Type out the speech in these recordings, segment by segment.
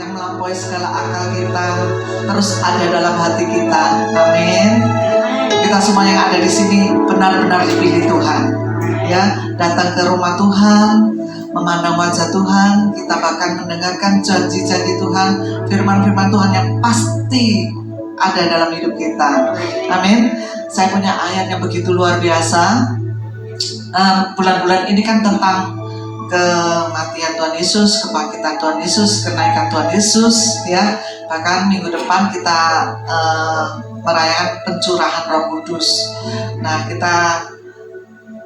yang melampaui segala akal kita terus ada dalam hati kita. Amin. Kita semua yang ada di sini benar-benar dipilih Tuhan, ya, datang ke rumah Tuhan, memandang wajah Tuhan, kita bahkan mendengarkan janji-janji Tuhan, firman-firman Tuhan yang pasti ada dalam hidup kita. Amin. Saya punya ayat yang begitu luar biasa. Bulan-bulan ini kan tentang kematian Tuhan Yesus, kebangkitan Tuhan Yesus, kenaikan Tuhan Yesus, ya. Bahkan minggu depan kita merayakan pencurahan Roh Kudus. Nah,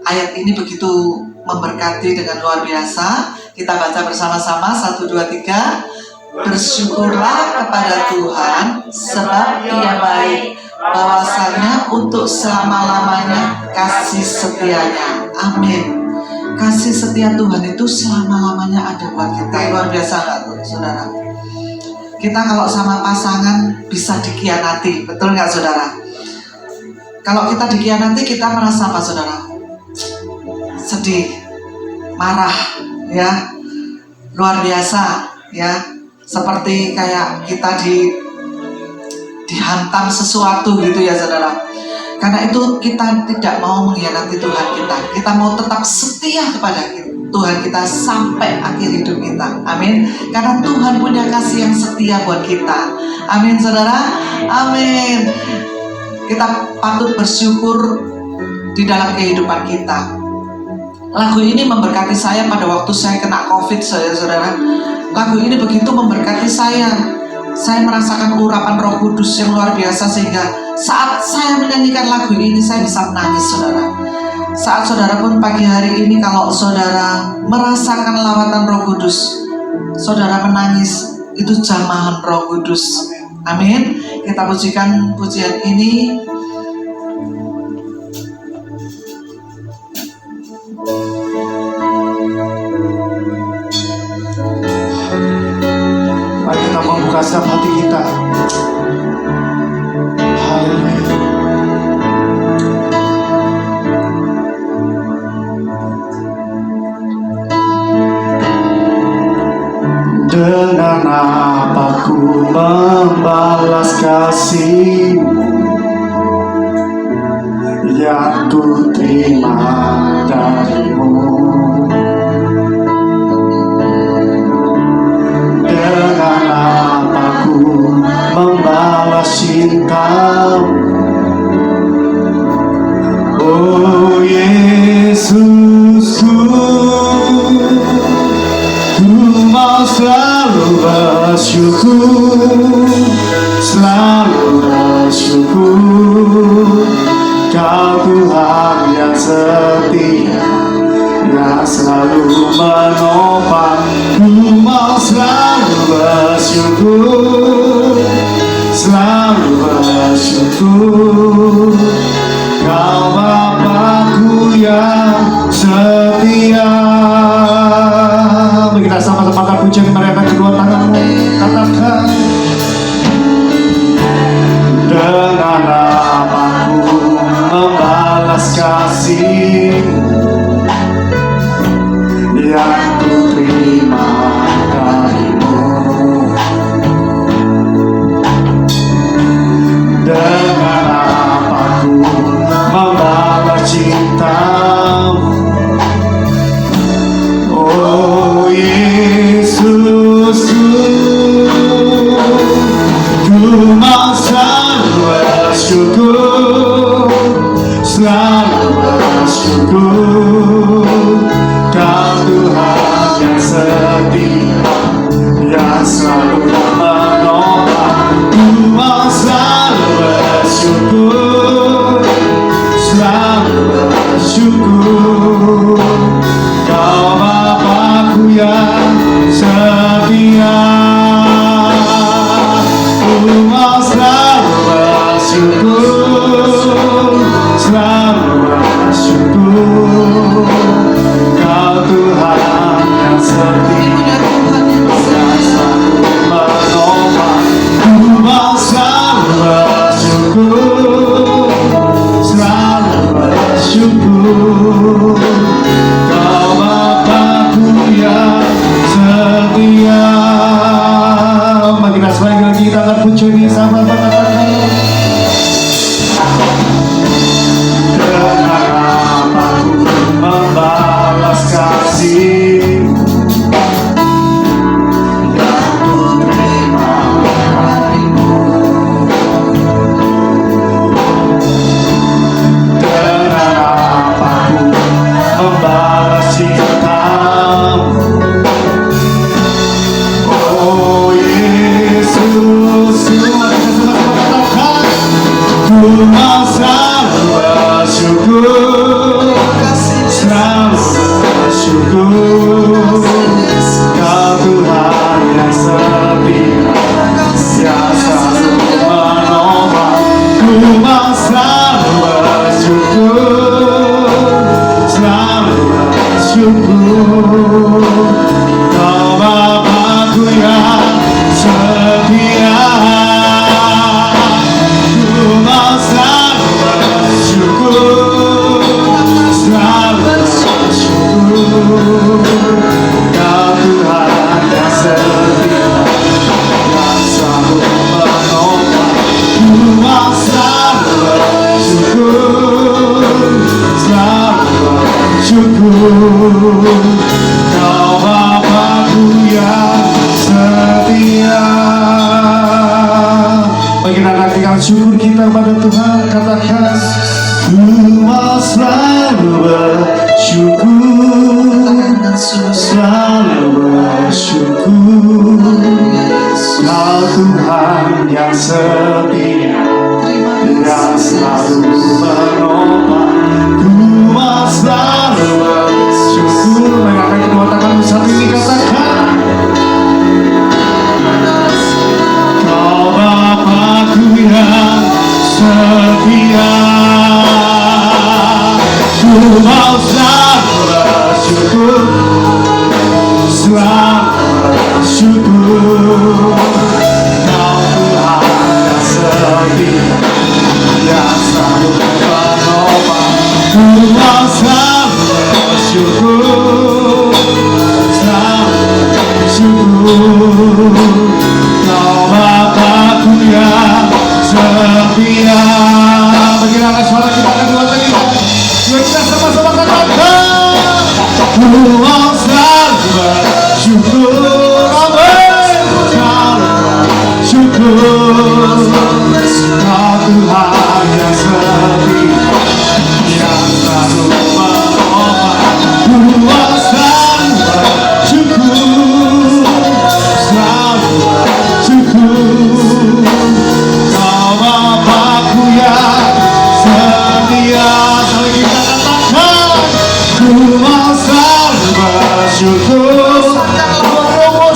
ayat ini begitu memberkati dengan luar biasa. Kita baca bersama-sama, 1, 2, 3. Bersyukurlah kepada Tuhan sebab Ia baik, bahwasanya untuk selama-lamanya kasih setianya. Amin. Kasih setia Tuhan itu selama-lamanya ada buat kita. Luar biasa nggak tuh, saudara? Kita kalau sama pasangan bisa dikhianati, betul nggak, saudara? Kalau kita dikhianati, kita merasa apa, saudara? Sedih, marah, ya, luar biasa, ya. Seperti kayak kita dihantam sesuatu gitu ya, saudara. Karena itu kita tidak mau mengkhianati Tuhan kita. Kita mau tetap setia kepada Tuhan kita sampai akhir hidup kita. Amin. Karena Tuhan punya kasih yang setia buat kita. Amin, saudara. Amin. Kita patut bersyukur di dalam kehidupan kita. Lagu ini memberkati saya pada waktu saya kena COVID, saudara. Lagu ini begitu memberkati saya. Saya merasakan urapan Roh Kudus yang luar biasa, sehingga saat saya menyanyikan lagu ini saya bisa menangis, saudara. Saat saudara pun pagi hari ini kalau saudara merasakan lawatan Roh Kudus, saudara menangis, itu jamahan Roh Kudus. Amin. Kita pujikan pujian ini. Mari kita membuka setiap hati kita. Haleluya. Dengan apa ku membalas kasih-Mu yang ku terima dari-Mu? Dengan apa ku membalas cinta-Mu? Oh Yesusku, ku mau selalu bersyukur, selalu bersyukur. Kau Tuhan yang setia, yang selalu menopang. Ku mau selalu bersyukur, selalu bersyukur. Kau Bapa-Ku yang setia. Mari kita sama-sama pujian mereka kedua tanganmu. Katakan, dengan apa ku membalas kasih-Mu yang ku terima dari-Mu? Dengan apa ku membalas cinta-Mu? Oh Yesusku, ku mau selalu bersyukur, selalu bersyukur. Kau Tuhan yang setia, yang selalu menopang. Ku mau selalu bersyukur, selalu bersyukur. Kau Bapa-Ku yang setia. Ku mau selalu bersyukur, selalu bersyukur. mau selalu bersyukur, selalu bersyukur. Kau Tuhan yang setia, yang selalu menopang. Ku mau selalu bersyukur, selalu bersyukur. Kau Bapa-Ku yang setia. Ku mau selalu bersyukur, selalu bersyukur. Kau Tuhan yang setia, yang selalu menopang. Ku mau selalu bersyukur, selalu bersyukur. Kau Bapa-Ku yang setia. Bagaimana nantikan syukur kita pada Tuhan, katakan ku mau selalu bersyukur, selalu bersyukur. Kau Tuhan yang setia, yang selalu menopang. Ku mau selalu bersyukur. Mereka kedua tangan saat ini katakan, Kau Bapa-Ku yang setia. Ku mau selalu bersyukur, selalu bersyukur. Kau Tuhan yang setia, yang selalu menopang. Ku mau selalu bersyukur, selalu bersyukur. Kau Bapa-Ku yang setia. Bagaimana suara kita kedua tadi? Yuk kita sama-sama katakan, ku mau selalu bersyukur, amin. Selalu bersyukur. Kau Tuhan yang setia, yang selalu menopang. Ku mau selalu bersyukur, selalu bersyukur. Kau Bapa-Ku yang setia. Saling kita katakan, ku mau selalu bersyukur. Kau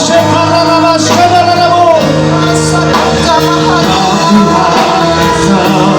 Tuhan yang setia,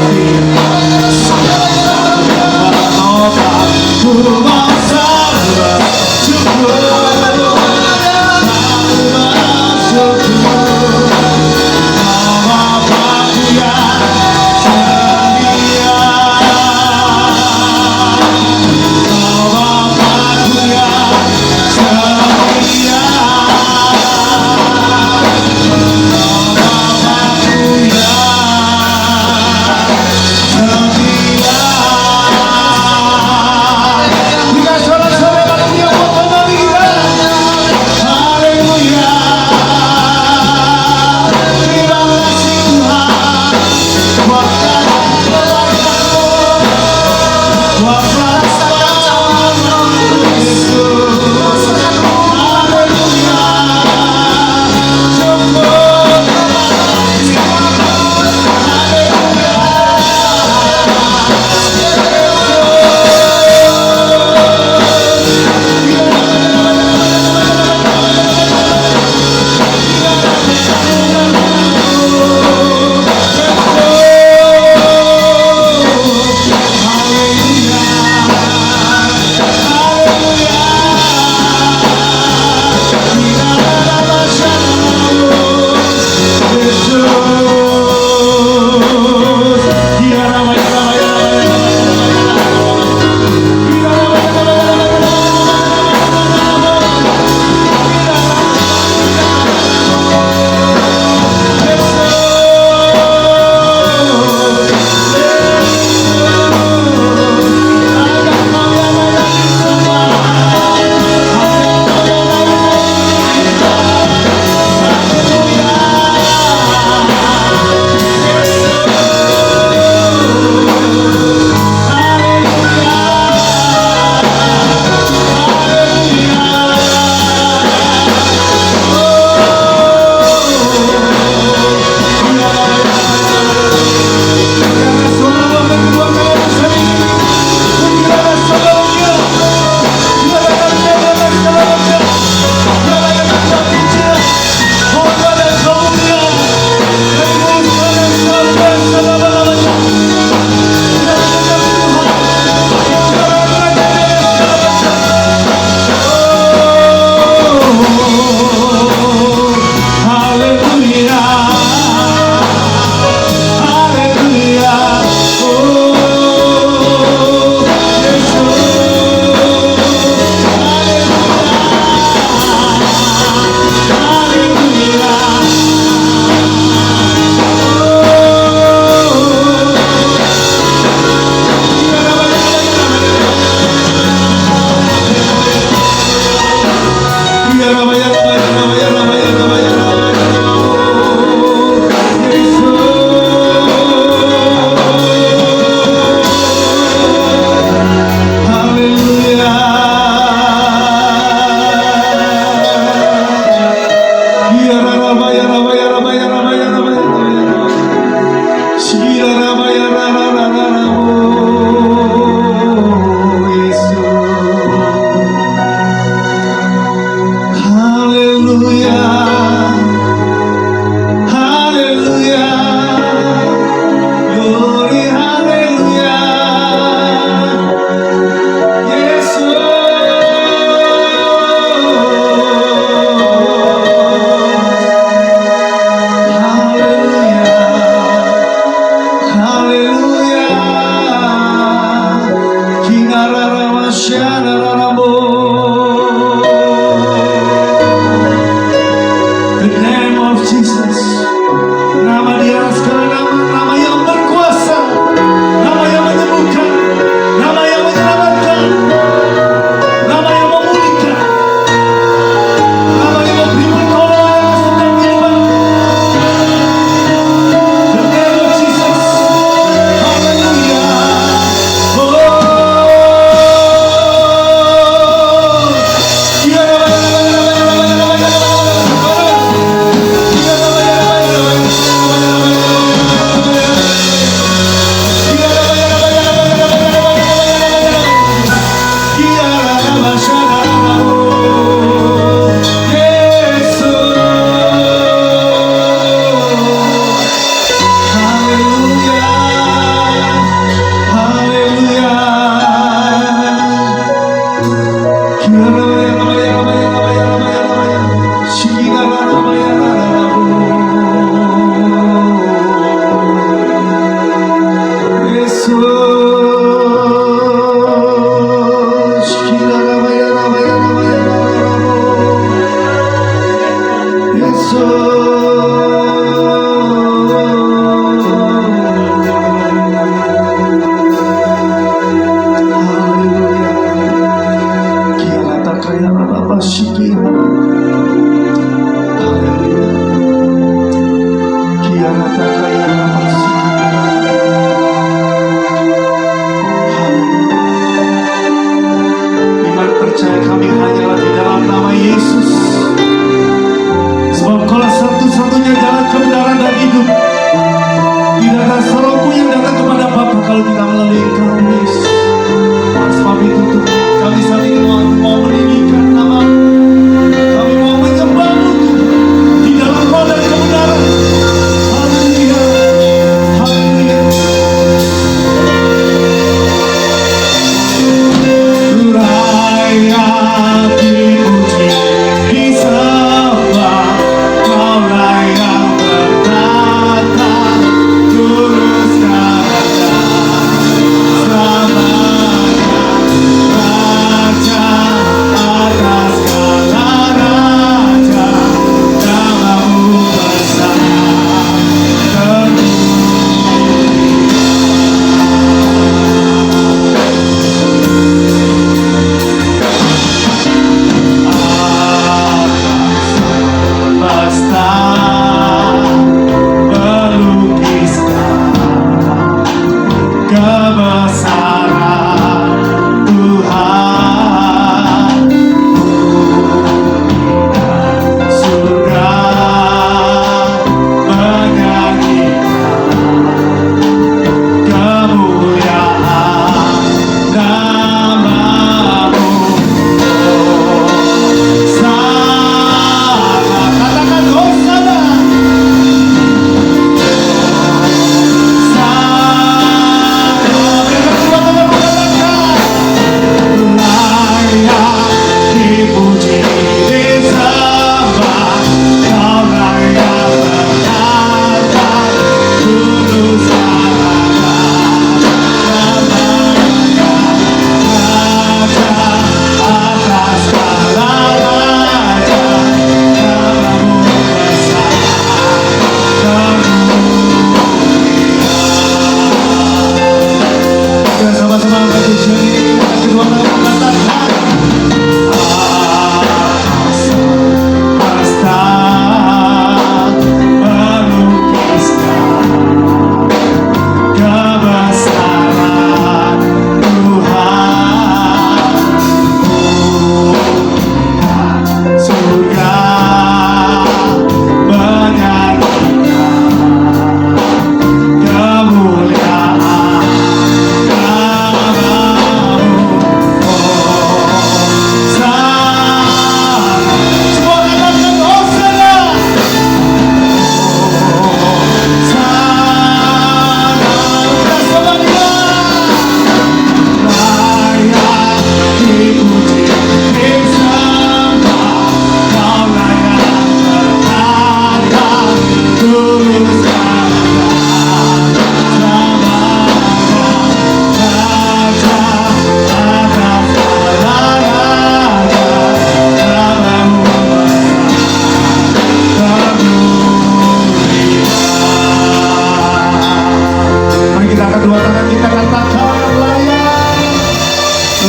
kedua tangan kita katakan layak,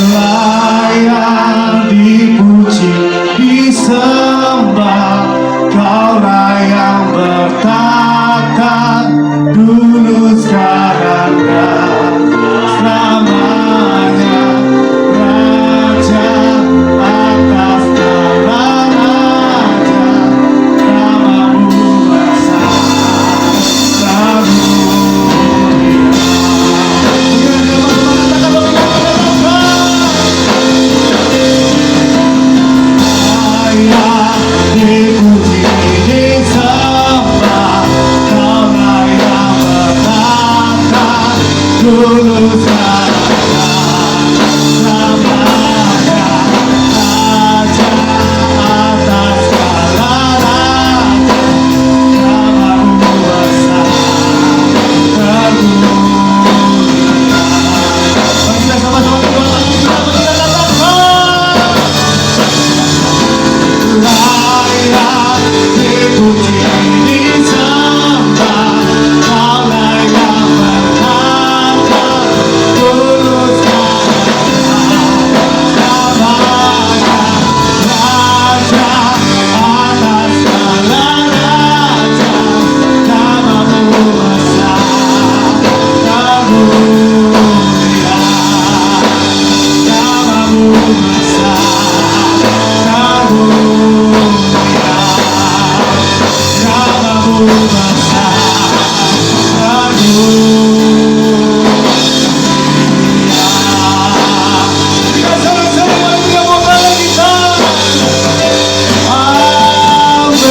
layak dipuji, disembah. Kaulah yang bertata dulu, sekarang dan selamanya. Raja atas segala raja, namamu besar sedunia. Dipuji, disembah, Kaulah yang bertata dulu, sekarang selamanya. Raja atas segala raja, namamu besar sedunia. Mari kita sama-sama kedua tangan kita katakan, layak dipuji, disembah, Kaulah yang bertata dulu, sekarang selamanya. Raja atas segala raja, namamu besar sedunia. Namamu besar sedunia. Namamu besar sedunia. Kita sama-sama mari kita mulai kita. Amin.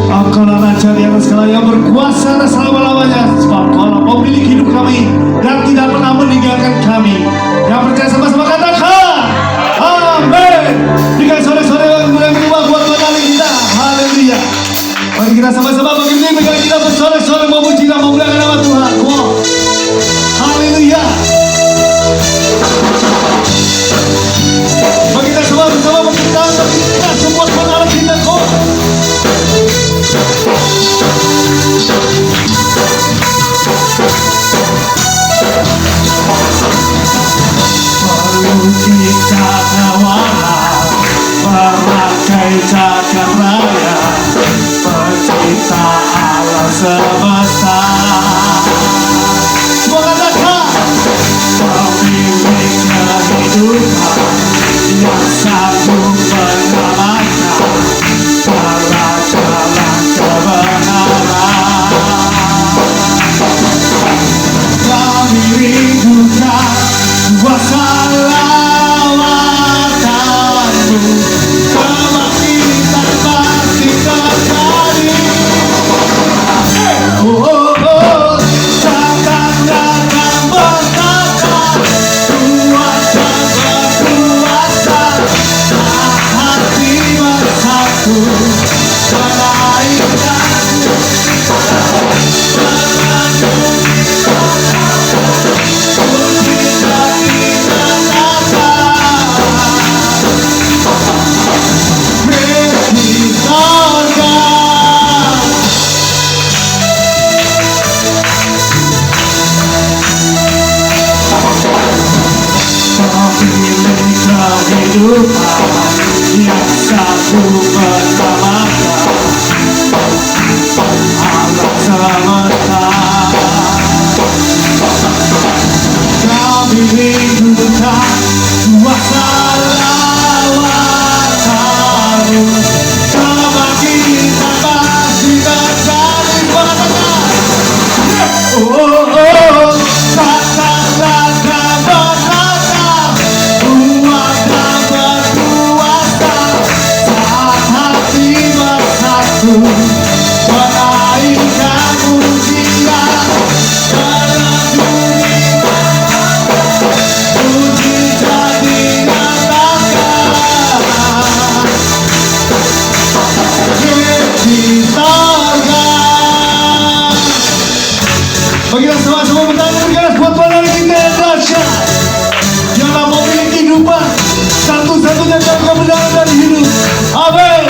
Engkaulah Raja di atas segala, yang berkuasa dan selama-lamanya. Sebab Kaulah pemilik hidup kami dan tidak pernah meninggalkan kami. Yang percaya sama-sama katakan amin. Jika sore-sore yang berubah buat mengenali kita. Haleluya. Mari kita sama-sama begini, bagaimana kita bersore-sore memuji dan memuliakan nama Tuhan. Wow. Haleluya. Mari kita semua bersama berkata, kita semua mengenali kita kok. Kita kawalan memakai jagat raya, pencipta alam semesta. Semua katakan, pemilik kehidupan yang sanggup menyelamatkan jalan-jalan kebenaran. Kami rindukan kuasa lawatanmu, kebangkitan pasti terjadi. Takkan berkata, kuasa berkuasa, hati bersatu, menaikkan kehidupan yang sanggup menyelamatkan alam semesta. Kami rindukan kuasa lawatanmu, kebangkitan pasti terjadi. Katakan berkata, kuasa berkuasa, saat hati bersatu, menaikkan pujian dalam dunia, puji jadi nyatakan. Di sorga. Bagi kita semua bertanya, berikan buat pada kita yang dahsyat, yang memiliki kehidupan satu-satunya jalan kebenaran dari hidup. Amin.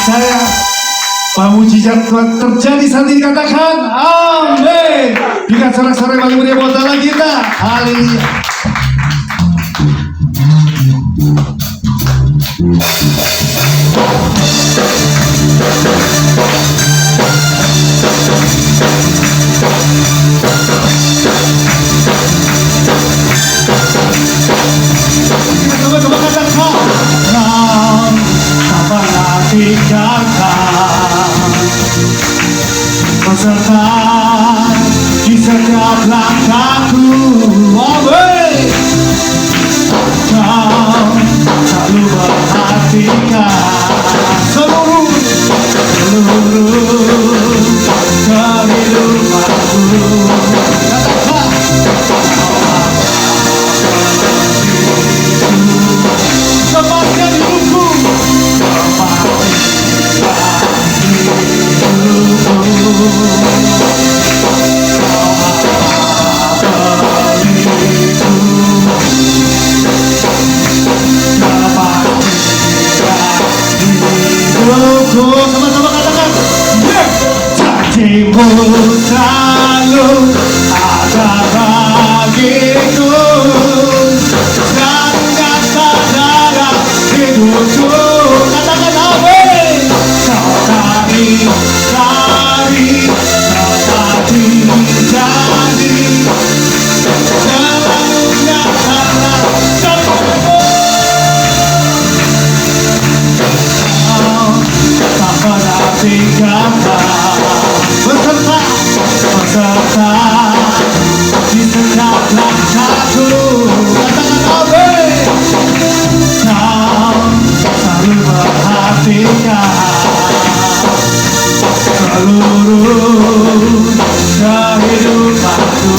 percaya bahwa mujizat Tuhan terjadi saat ini, katakan amin. Berikan sorak-sorai bagi meriah buat Allah kita. Haleluya. Coba katakan, kau tak pernah tinggalkan, beserta di setiap langkahku. Amin. Kau selalu perhatikan seluruh kehidupanku. Katakan, sepanjang hidupku, sama-sama katakan, janjimu selalu ada bagiku, selalu nyata dalam hidupku. Katakan amin. Kau tadi tetapi jadi selalu nyata dalam hidupku. Tak pernah tinggalkan, beserta di setiap langkahku. Katakan amin. Kau selalu perhatikan seluruh kehidupanku.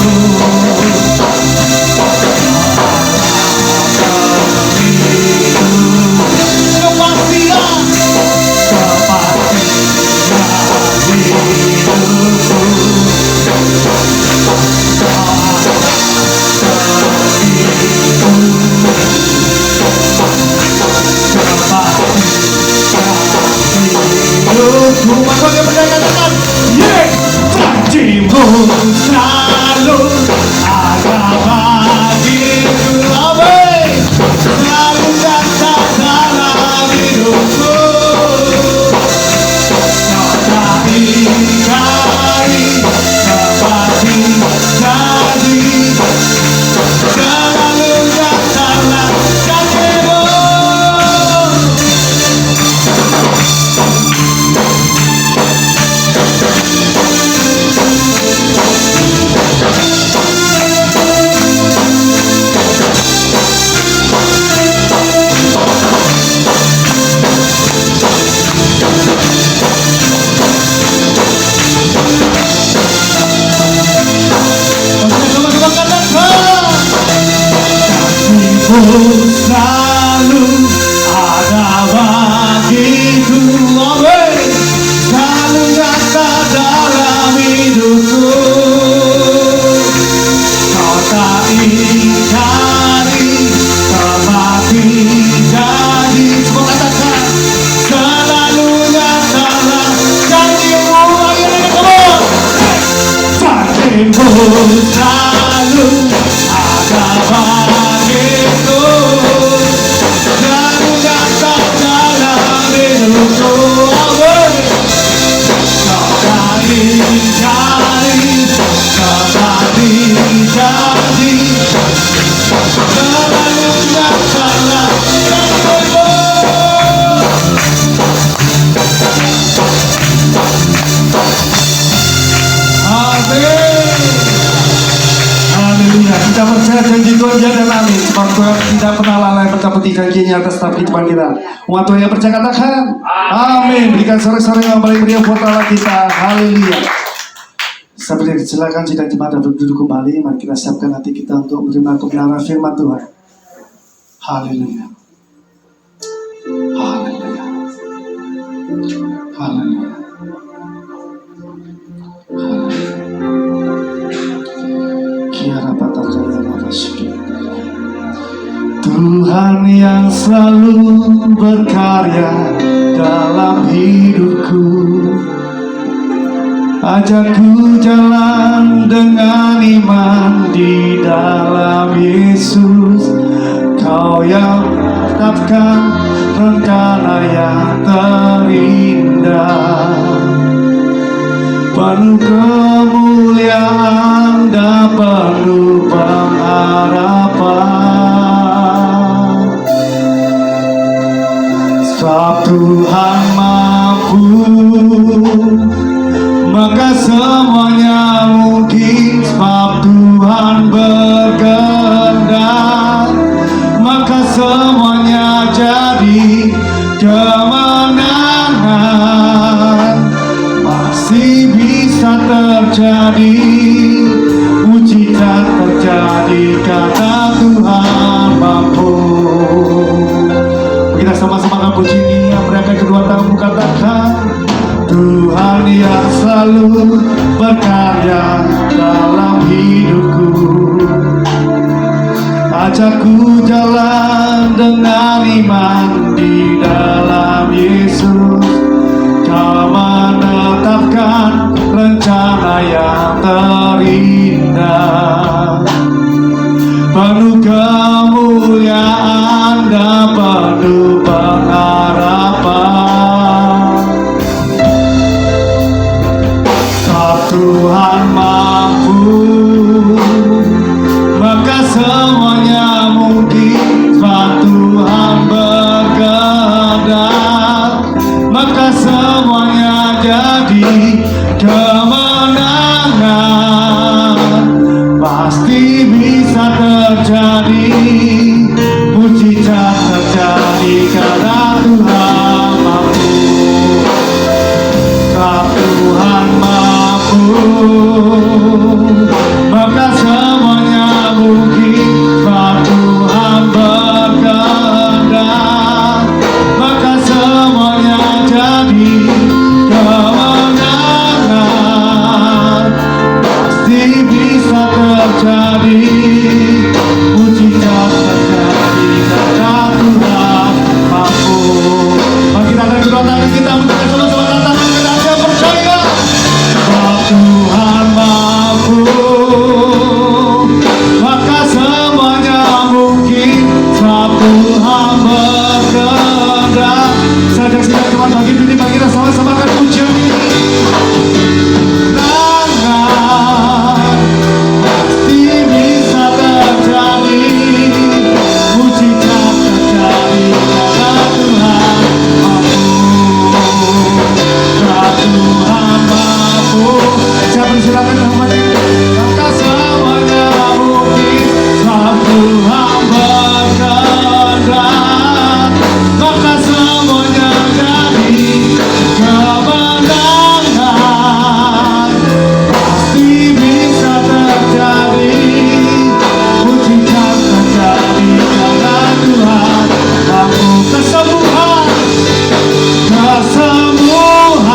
Kepastian maka dia berkatakan, janjimu selalu ada bagiku. Amin. Selalu nyata dalam hidupku. Kau tak ingkari, seperti jadi selalu nyata dalam janjimu. Selalu ada bagiku. Amin. Selalu nyata dalam hidupku. Kau tak ingkari, tetapi jadi. Semua katakan, selalu nyata dalam janjimu. Ayo kamu, janjimu selalu ada bagiku. Selalu nyata dalam hidupku. Amin. Kau tak ingkari, tetapi jadi selalu nyata dalam hidupku. Amin. Haleluya. Kita percaya janji Tuhan ya dan amin. Sebab Tuhan tidak pernah lalai menepati janjinya atas setiap kehidupan kita. Umat Tuhan yang percaya katakan amin. Berikan sorak-sorai yang paling meriah buat Allah kita. Haleluya. Sambil silakan sidang jemaat dapat duduk kembali. Mari kita siapkan hati kita untuk menerima kebenaran firman Tuhan. Haleluya. Haleluya. Haleluya. Tuhan yang selalu berkarya dalam hidupku. Ajakku jalan dengan iman di dalam Yesus. Kau yang menetapkan rencana yang terindah, penuh kemuliaan dan penuh pengharapan. Sebab Tuhan mampu, maka semuanya mungkin. Sebab Tuhan berkehendak, maka semuanya jadi kemenangan. Masih bisa terjadi, mujizat terjadi karena Tuhan mampu. Kita sama-sama akan puji Dia, mereka kedua tanganmu katakan, Tuhan yang selalu berkarya dalam hidupku. Ajakku jalan dengan iman di dalam Yesus. Kau menetapkan rencana yang terindah, penuh kemuliaan dan penuh pengharapan. Sebab Tuhan mampu, maka semuanya mungkin. Sebab Tuhan berkehendak, maka semuanya jadi kemenangan. Pasti bisa terjadi, mujizat terjadi karena Tuhan mampu. Sebab Tuhan mampu, maka semuanya mungkin. Sebab Tuhan berkehendak, maka semuanya jadi kemenangan. Pasti bisa terjadi, mujizat terjadi karena Tuhan mampu. Mari kita angkat kedua tangan kita, kita sama-sama katakan, kita akan percaya. Sebab Tuhan mampu, maka semuanya mungkin. Sebab Tuhan berkehendak. Saya saksikan Tuhan bagi diri, bagi kita sama-sama akan puji. Pasti bisa terjadi, mujizat terjadi karena Tuhan mampu. Sebab Tuhan mampu. Saya persilakan namanya, maka semuanya mungkin. Sebab Tuhan berkehendak, maka semuanya jadi kemenangan. Pasti bisa terjadi, mujizat terjadi karena Tuhan mampu. Kesembuhan, kesembuhan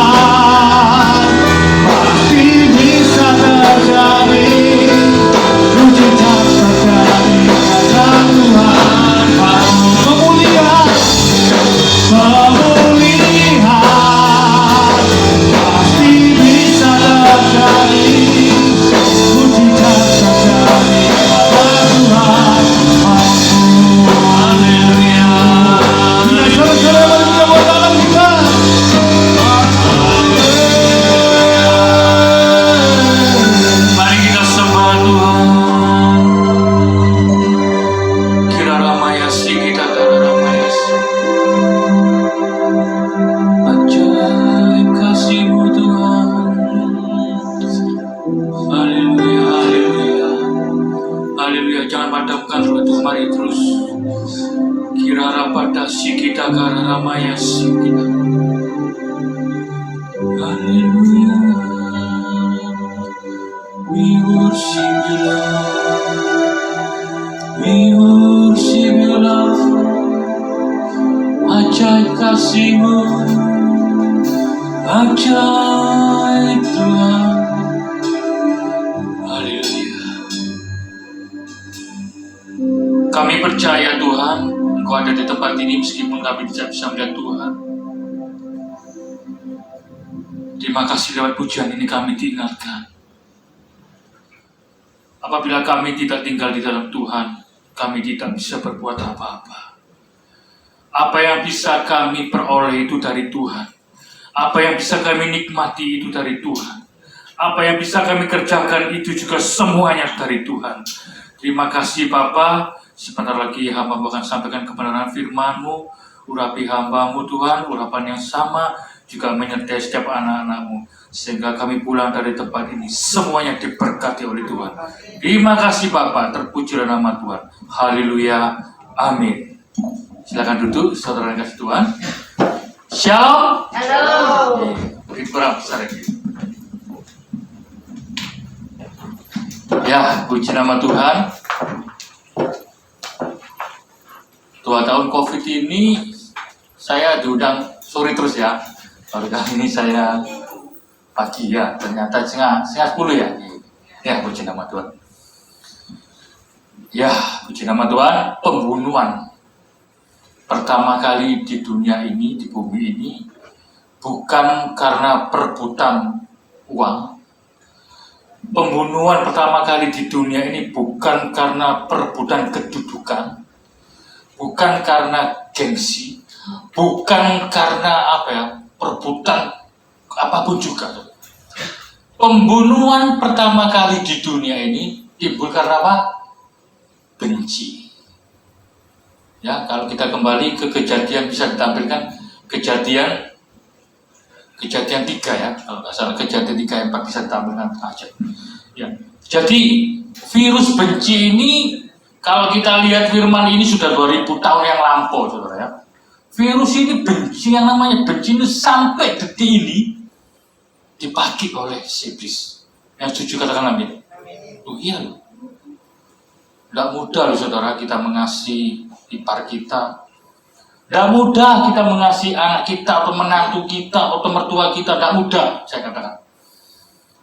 pasti bisa terjadi, mujizat terjadi karena Tuhan mampu. Pemulihan, pemulihan pasti bisa terjadi, mujizat terjadi karena Tuhan mampu. Haleluya. Kita saudara-saudara mari kita buat tangan kita. Mari kita sembah Tuhan. Kira ramayasi kita kara ramayasi. Ajaib kasih-Mu Tuhan. Haleluya, haleluya. Haleluya, jangan padamkan roh itu, mari terus. Kira rapadasi kita kara ramayasi kita. Haleluya. We worship you, Lord. We worship you, Lord. Ajaib kasih-Mu, ajaib Tuhan. Haleluya. Kami percaya Tuhan, Engkau ada di tempat ini meskipun kami tidak bisa melihat Tuhan. Terima kasih lewat pujian ini kami diingatkan. Apabila kami tidak tinggal di dalam Tuhan, kami tidak bisa berbuat apa-apa. Apa yang bisa kami peroleh itu dari Tuhan. Apa yang bisa kami nikmati itu dari Tuhan. Apa yang bisa kami kerjakan itu juga semuanya dari Tuhan. Terima kasih Bapa. Sebentar lagi hamba akan sampaikan kebenaran firman-Mu. Urapi hamba-Mu Tuhan, urapan yang sama juga menyertai setiap anak-anak-Mu. Sehingga kami pulang dari tempat ini semuanya diberkati oleh Tuhan. Terima kasih Bapa, terpujilah nama Tuhan. Haleluya, amin. Silakan duduk, saudara yang kasih Tuhan. Shalom. Halo. Kurang besar ini. Ya, puji nama Tuhan. 2 tahun COVID ini saya diundang sore terus ya. Baru kali ini saya pagi ya, ternyata setengah 10 ya. Ya, puji nama Tuhan. Ya, puji nama Tuhan. Pembunuhan pertama kali di dunia ini, di bumi ini, bukan karena perebutan uang. Pembunuhan pertama kali di dunia ini bukan karena perebutan kedudukan, bukan karena gengsi, bukan karena perebutan apapun juga. Pembunuhan pertama kali di dunia ini timbul karena apa? Benci. Ya, kalau kita kembali ke kejadian, bisa ditampilkan kejadian 3 ya, kalau nggak salah kejadian 3 yang 4 bisa ditampilkan aja. Ya, jadi virus benci ini, kalau kita lihat firman ini sudah 2000 tahun yang lampau, saudara ya. Virus ini benci, yang namanya benci ini sampai detik ini dipakai oleh iblis. Yang setuju katakan amin. Oh iya loh. Tidak mudah loh saudara kita mengasihi ipar kita. Tidak mudah kita mengasihi anak kita atau menantu kita atau mertua kita. Tidak mudah, saya katakan.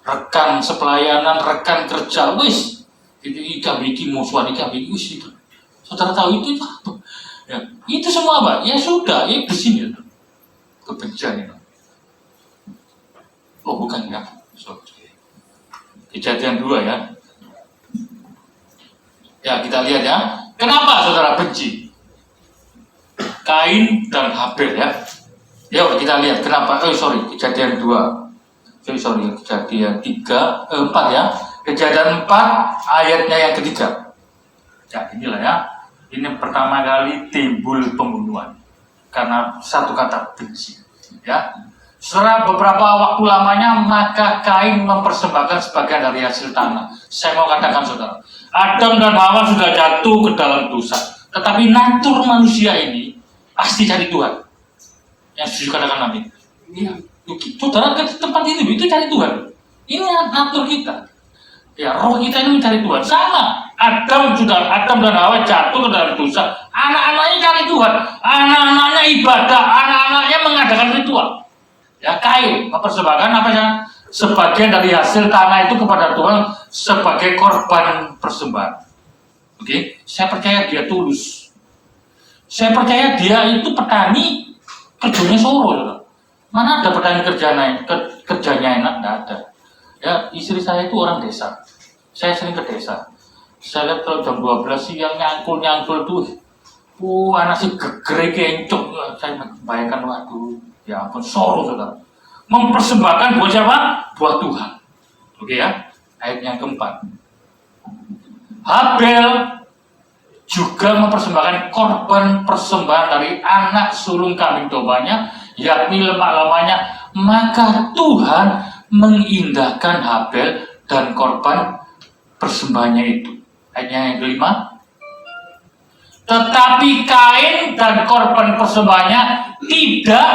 Rekan sepelayanan, rekan kerja, wis. Itu ika bikin musuhan, ika bikin wis itu. Saudara tahu itu apa? Ya, itu semua apa? Ya sudah, ya bersini. Kebencian itu. Oh bukan ya. Kejadian 2 ya. Ya kita lihat ya. Kenapa saudara benci? Kain dan Habel ya. Ya kita lihat kenapa. Kejadian 2. Kejadian 4 ya. Kejadian 4 ayatnya yang ketiga. Ya inilah ya. Ini pertama kali timbul pembunuhan karena satu kata benci. Ya. Setelah beberapa waktu lamanya maka Kain mempersembahkan sebagian dari hasil tanah. Saya mau katakan saudara, Adam dan Hawa sudah jatuh ke dalam dosa. Tetapi natur manusia ini pasti cari Tuhan. Yang setuju katakan amin. Iya, saudara ke tempat ini itu cari Tuhan. Ini natur kita. Ya, roh kita ini mencari Tuhan. Sama. Adam dan Hawa jatuh ke dalam dosa. Anak-anaknya cari Tuhan. Anak-anaknya ibadah. Anak-anaknya mengadakan ritual. Ya, Kain mempersembahkan apa ya? Sebagian dari hasil tanah itu kepada Tuhan sebagai korban persembahan. Oke, saya percaya dia tulus. Saya percaya dia itu petani kerjanya soro. Mana ada petani kerjanya enak? Tidak ada. Ya, istri saya itu orang desa. Saya sering ke desa. Saya lihat kalau jam 12 siang nyangkul tuh, anak si gegere kencok. Saya bayangkan waduh, ya ampun soro saudara. Mempersembahkan buat siapa? Buat Tuhan. Oke ya, ayat yang keempat. Habel juga mempersembahkan korban persembahan dari anak sulung kambing dombanya, yakni lemak-lemahnya. Maka Tuhan mengindahkan Habel dan korban persembahannya itu. Ayatnya yang kelima. Tetapi Kain dan korban persembahannya tidak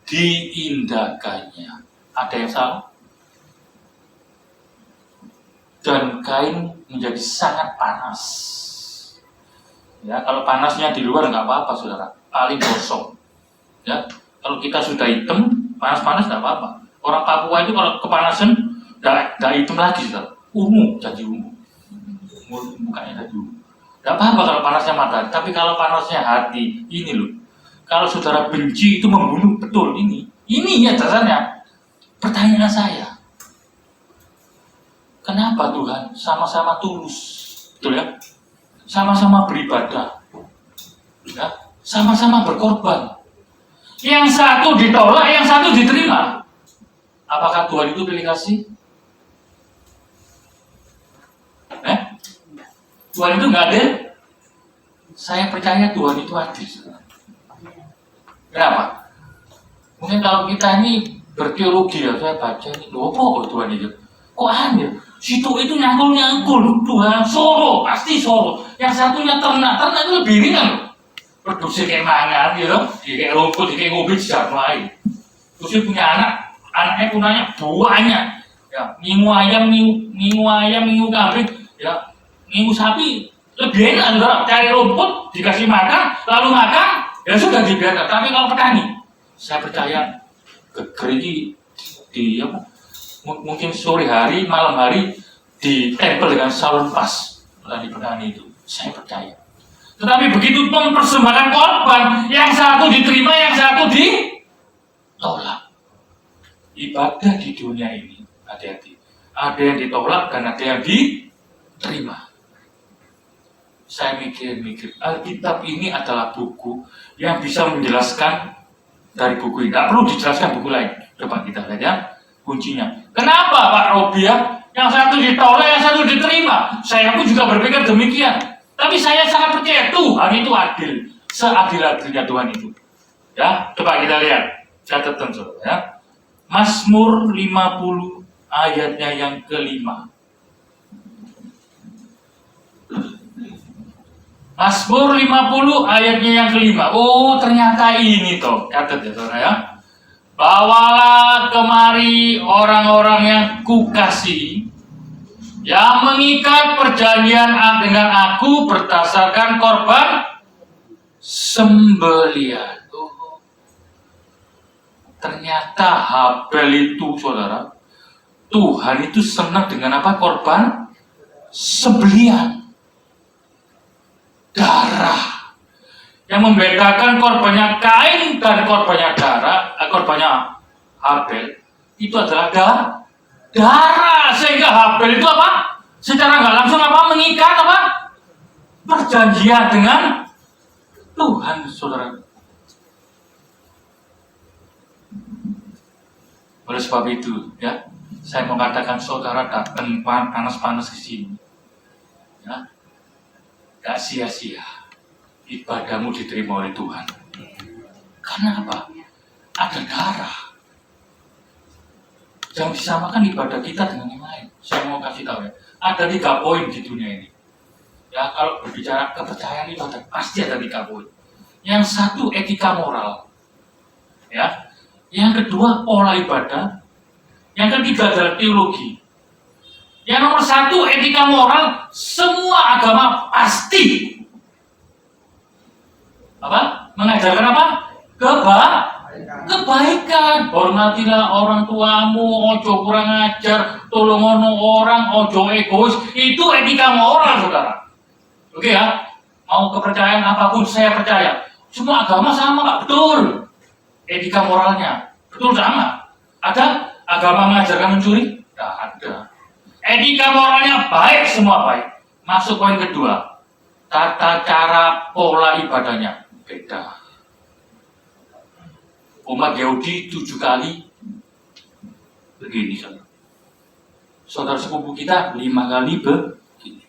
diindahkannya. Ada yang salah? Dan Kain menjadi sangat panas. Ya, kalau panasnya di luar nggak apa-apa, saudara. Paling gosong. Ya, kalau kita sudah hitam, panas-panas nggak apa-apa. Orang Papua itu kalau kepanasan, nggak hitam lagi, saudara. Ungu, jadi ungu. Mukanya jadi ungu. Nggak apa-apa kalau panasnya matahari, tapi kalau panasnya hati, ini loh. Kalau saudara benci itu membunuh, betul ini. Ini ya dasarnya. Pertanyaan saya, kenapa Tuhan sama-sama tulus, betul ya? Sama-sama beribadah, ya? Sama-sama berkorban. Yang satu ditolak, yang satu diterima. Apakah Tuhan itu pilih kasih? Tuhan itu nggak adil? Saya percaya Tuhan itu adil. Kenapa? Mungkin kalau kita ini berteologi ya, saya baca ini, loh apa Tuhan itu? Kok aneh? Situ itu nyangkul Tuhan Soro, pasti Soro. Yang satunya ternak itu lebih ringan loh. Produksi kayak mangan gitu, kayak rumput, kayak ngobrol sejarah lain. Terus dia punya anaknya punya banyak. Ya, minggu ayam, minggu kambing, ya, minggu sapi lebih enak saudara. Cari rumput, dikasih makan, lalu makan, ya sudah dibiarkan. Tapi kalau petani, saya percaya geger di apa? Mungkin sore hari, malam hari ditempel dengan saluran pas petani itu. Saya percaya. Tetapi begitu mempersembahkan korban, yang satu diterima, yang satu ditolak. Ibadah di dunia ini, hati-hati. Ada yang ditolak dan ada yang diterima. Saya mikir-mikir, Alkitab ini adalah buku yang bisa menjelaskan dari buku ini. Tidak perlu dijelaskan buku lain. Coba kita lihat ya, kuncinya. Kenapa Pak Robi ya? Yang satu ditolak, yang satu diterima. Saya pun juga berpikir demikian. Tapi saya sangat percaya Tuhan itu adil. Seadil-adilnya Tuhan itu. Ya, coba kita lihat. Catatan saudara ya. Mazmur 50 ayatnya yang kelima. Mazmur 50 ayatnya yang kelima. Oh, ternyata ini toh. Catat ya saudara ya. Bawalah kemari orang-orang yang kukasihi, yang mengikat perjanjian dengan aku berdasarkan korban sembelihan. Oh, ternyata Habel itu saudara, Tuhan itu senang dengan apa? Korban sembelihan. Darah. Yang membedakan korbannya Kain dan korbannya korbannya Habel itu adalah darah. Sehingga Habel itu apa? Secara nggak langsung apa? Mengikat apa? Perjanjian dengan Tuhan, saudara. Oleh sebab itu, ya, saya mau katakan saudara datang panas-panas ke sini, ya, gak sia-sia. Ibadahmu diterima oleh Tuhan. Karena apa? Ada darah. Jangan disamakan ibadah kita dengan yang lain. Saya mau kasih tahu ya. Ada 3 poin di dunia ini. Ya, kalau berbicara kepercayaan ibadah, pasti ada 3 poin. Yang satu etika moral. Ya. Yang kedua pola ibadah. Yang ketiga adalah teologi. Yang nomor 1 etika moral, semua agama pasti apa? Mengajarkan apa? Kebaikan. Hormatilah orang tuamu, ojo kurang ajar, tolongono orang, ojo egois. Itu etika moral, saudara. Oke ya? Mau kepercayaan apapun saya percaya. Semua agama sama, Pak. Betul. Etika moralnya betul sama. Ada agama mengajarkan mencuri? Tidak ada. Etika moralnya baik, semua baik. Masuk poin kedua. Tata cara pola ibadahnya beda. Umat Yahudi 7 kali begini, saudara. Saudara sepupu kita 5 kali begini.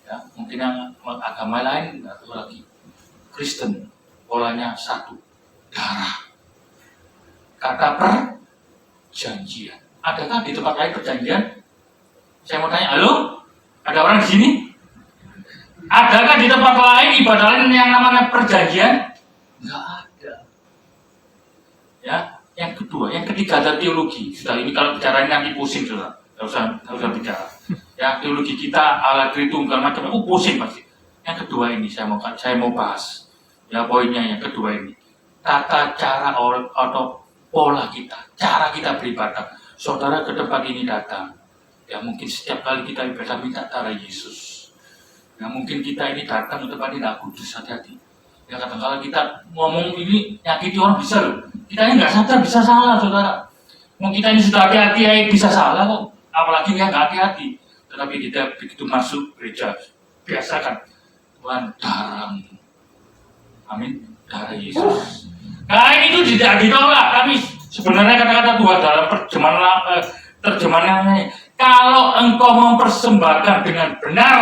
Ya, mungkin yang agama lain nggak tahu lagi. Kristen polanya 1, darah. Kata perjanjian. Adakah di tempat lain perjanjian? Saya mau tanya, halo? Ada orang di sini? Adakah di tempat lain ibadah lain yang namanya perjanjian? Enggak ada. Ya, yang kedua, yang ketiga ada teologi. Sudah ini kalau bicara ini nanti pusing sudah. Enggak usah bicara. Ya, teologi kita ala Tritunggal macam pusing pasti. Yang kedua ini saya mau bahas. Ya, poinnya yang kedua ini. Tata cara atau pola kita, cara kita beribadah. Saudara ke tempat ini datang. Ya, mungkin setiap kali kita ibadah minta darah Yesus. Ya, mungkin kita ini datang ke tempat ini tidak kudus, hati-hati. Ya, kadang-kadang kita ngomong ini nyakiti orang bisa loh. Kita ini nggak sadar bisa salah, saudara. Kita ini sudah hati-hati ya bisa salah kok. Apalagi yang nggak hati-hati. Tetapi kita begitu masuk gereja, biasakan Tuhan darahmu. Amin. Darah Yesus. Nah itu tidak ditolak, tapi sebenarnya kata-kata Tuhan dalam terjemahannya, kalau engkau mempersembahkan dengan benar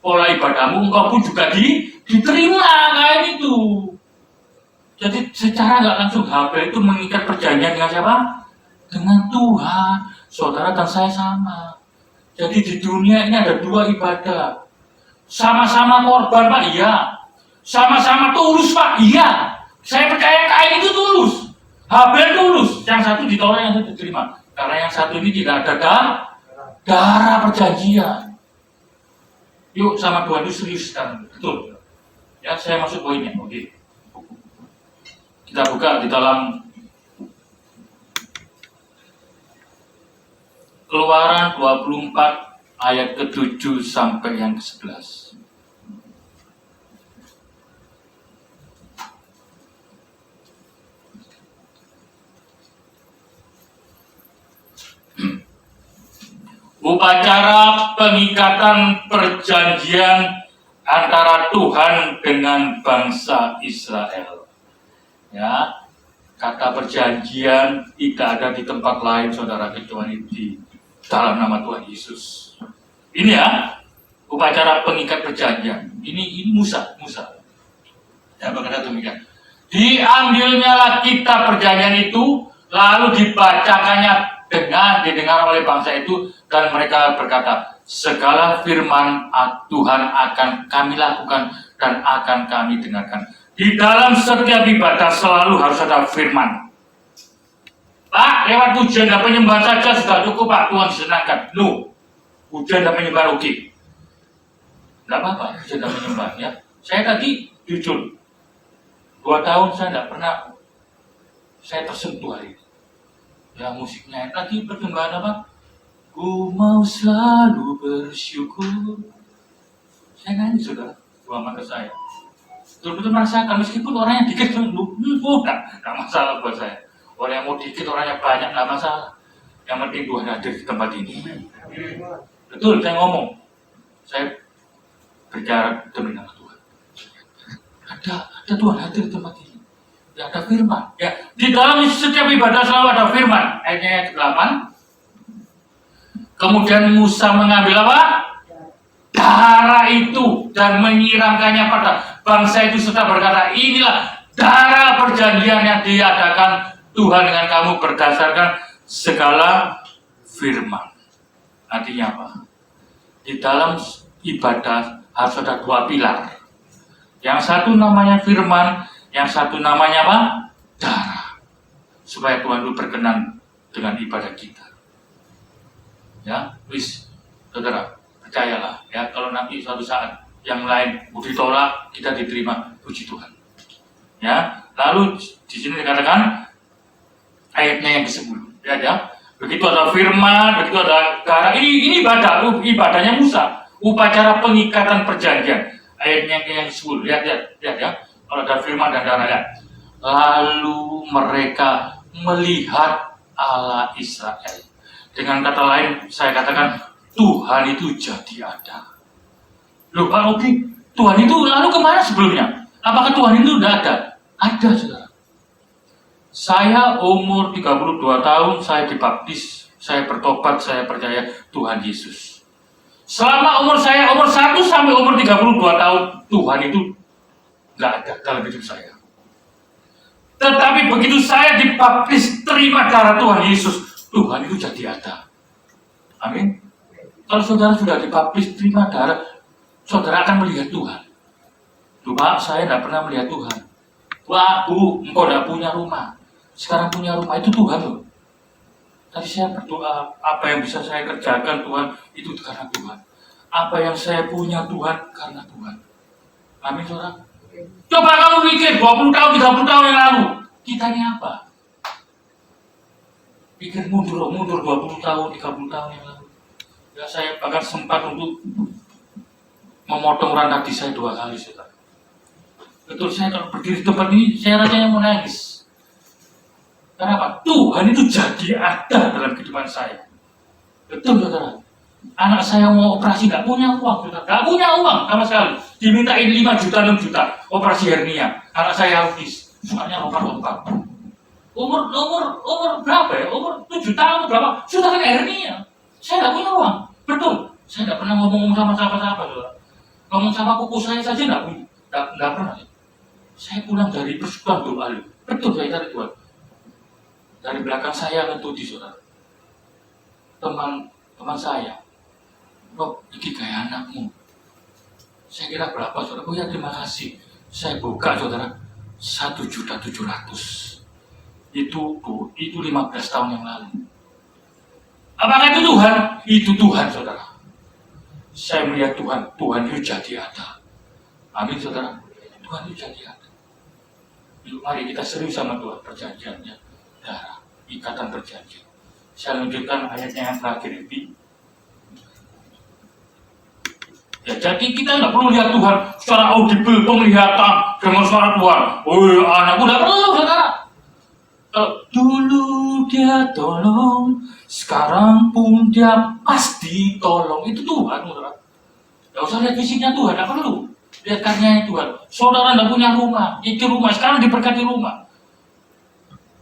pola ibadahmu, engkau pun juga diterima kayak itu. Jadi secara nggak langsung Habel itu mengikat perjanjian dengan siapa? Dengan Tuhan. Saudara dan saya sama. Jadi di dunia ini ada dua ibadah. Sama-sama korban Pak, iya. Sama-sama tulus Pak, iya. Saya percaya Kain itu tulus. Habel tulus. Yang satu ditolak, yang satu diterima. Karena yang satu ini tidak ada darah perjanjian. Yuk sama Tuhan itu serius kan, betul. Ya saya masuk poinnya, oke. Kita buka di dalam Keluaran 24 ayat ke-7 sampai yang ke-11. Upacara pengikatan perjanjian antara Tuhan dengan bangsa Israel. Ya, kata perjanjian tidak ada di tempat lain, saudara, kecuali di dalam nama Tuhan Yesus. Ini ya, upacara pengikat perjanjian. Ini Musa. Ya, berkata demikian. Diambilnyalah kitab perjanjian itu, lalu dibacakannya didengar oleh bangsa itu, dan mereka berkata, segala firman Tuhan akan kami lakukan dan akan kami dengarkan. Di dalam setiap ibadah selalu harus ada firman. Pak, lewat pujian dan penyembahan saja sudah cukup Pak, Tuhan disenangkan. No, pujian dan penyembahan oke. Tidak apa-apa, pujian dan penyembahan ya. Saya tadi jujur, 2 tahun saya tidak pernah saya tersentuh hari ini. Ya musiknya tadi perkembangan apa? Ku mau selalu bersyukur. Saya nyanyi sudah, dua mata saya. Betul-betul merasakan meskipun orangnya dikit, nggak masalah buat saya. Orang yang mau dikit, orangnya banyak, nggak masalah. Yang penting Tuhan hadir di tempat ini. Betul, saya ngomong. Saya bicara demi nama Tuhan. Ada Tuhan hadir di tempat ini. Ya, ada firman. Ya, di dalam setiap ibadah selalu ada firman. Ayatnya 8. Kemudian Musa mengambil apa? Darah itu dan menyiramkannya pada bangsa itu serta berkata, inilah darah perjanjian yang diadakan Tuhan dengan kamu berdasarkan segala firman. Artinya apa? Di dalam ibadah harus ada 2 pilar. Yang satu namanya firman, yang satu namanya apa? Darah. Supaya Tuhan itu berkenan dengan ibadah kita. Ya, wis, saudara, percayalah ya, kalau nanti suatu saat yang lain ditolak, kita diterima, puji Tuhan. Ya, lalu di sini dikatakan ayatnya yang ke-10. Ya, begitu ada firman, begitu ada darah. Ini ibadahnya Musa, upacara pengikatan perjanjian. Ayatnya yang ke-10. Lihat ya. Kalau ada firman dan darah ya. Lalu mereka melihat Allah Israel. Dengan kata lain, saya katakan Tuhan itu jadi ada. Loh Pak Obi, Tuhan itu lalu kemana sebelumnya? Apakah Tuhan itu tidak ada? Ada, saudara. Saya umur 32 tahun, saya dibaptis, saya bertobat, saya percaya Tuhan Yesus. Selama umur 1 sampai umur 32 tahun, Tuhan itu nggak ada dalam hidup saya. Tetapi begitu saya dibaptis, terima darah Tuhan Yesus, Tuhan itu jadi ada. Amin. Kalau saudara sudah dibaptis, terima darah, saudara akan melihat Tuhan. Pak, saya tidak pernah melihat Tuhan. Wah, Bu, engkau tidak punya rumah. Sekarang punya rumah, itu Tuhan loh. Tadi saya berdoa, apa yang bisa saya kerjakan Tuhan, itu karena Tuhan. Apa yang saya punya Tuhan, karena Tuhan. Amin, saudara. Coba kamu pikir 20 tahun, 30 tahun yang lalu, kita ini apa? Pikir mundur 20 tahun, 30 tahun yang lalu. Ya, saya bahkan sempat untuk memotong rantai di saya 2 kali, saudara. Betul, saya kalau berdiri di tempat ini, saya rasanya mau nangis. Kenapa? Tuhan itu jadi ada dalam kehidupan saya. Betul, saudara. Anak saya mau operasi, nggak punya uang, saudara. Nggak punya uang sama sekali. Dimintain 5 juta, 6 juta, operasi hernia. Anak saya autis, sukanya lompat-lompat. Umur berapa ya? Umur 7 tahun berapa? Sudah kan hernia. Saya nggak punya uang. Betul. Saya nggak pernah ngomong sama siapa-siapa, saudara. Ngomong sama kuku saya saja nggak punya. Nggak pernah. Saya pulang dari persekutuan doa. Betul, saya cari Tuhan. Dari belakang saya ngetuti, saudara. Teman saya, Rob, ini kayak anakmu. Saya kira berapa, saudara? Oh ya, terima kasih. Saya buka, saudara, 1.700.000. Itu 15 tahun yang lalu. Apakah itu Tuhan? Itu Tuhan, saudara. Saya melihat Tuhan itu jadi ada. Amin, saudara. Tuhan itu jadi ada. Yuk, mari kita serius sama Tuhan, perjanjiannya. Darah, ikatan perjanjian. Saya lanjutkan ayatnya yang terakhir ini. Ya, jadi kita nggak perlu lihat Tuhan secara audible, penglihatan dengan suara Tuhan. Oh, anakku nggak perlu, saudara. Dulu dia tolong, sekarang pun dia pasti tolong. Itu Tuhan, saudara. Nggak usah lihat fisiknya Tuhan, nggak perlu. Lihat karyanya Tuhan. Saudara nggak punya rumah, itu rumah sekarang diberkati rumah.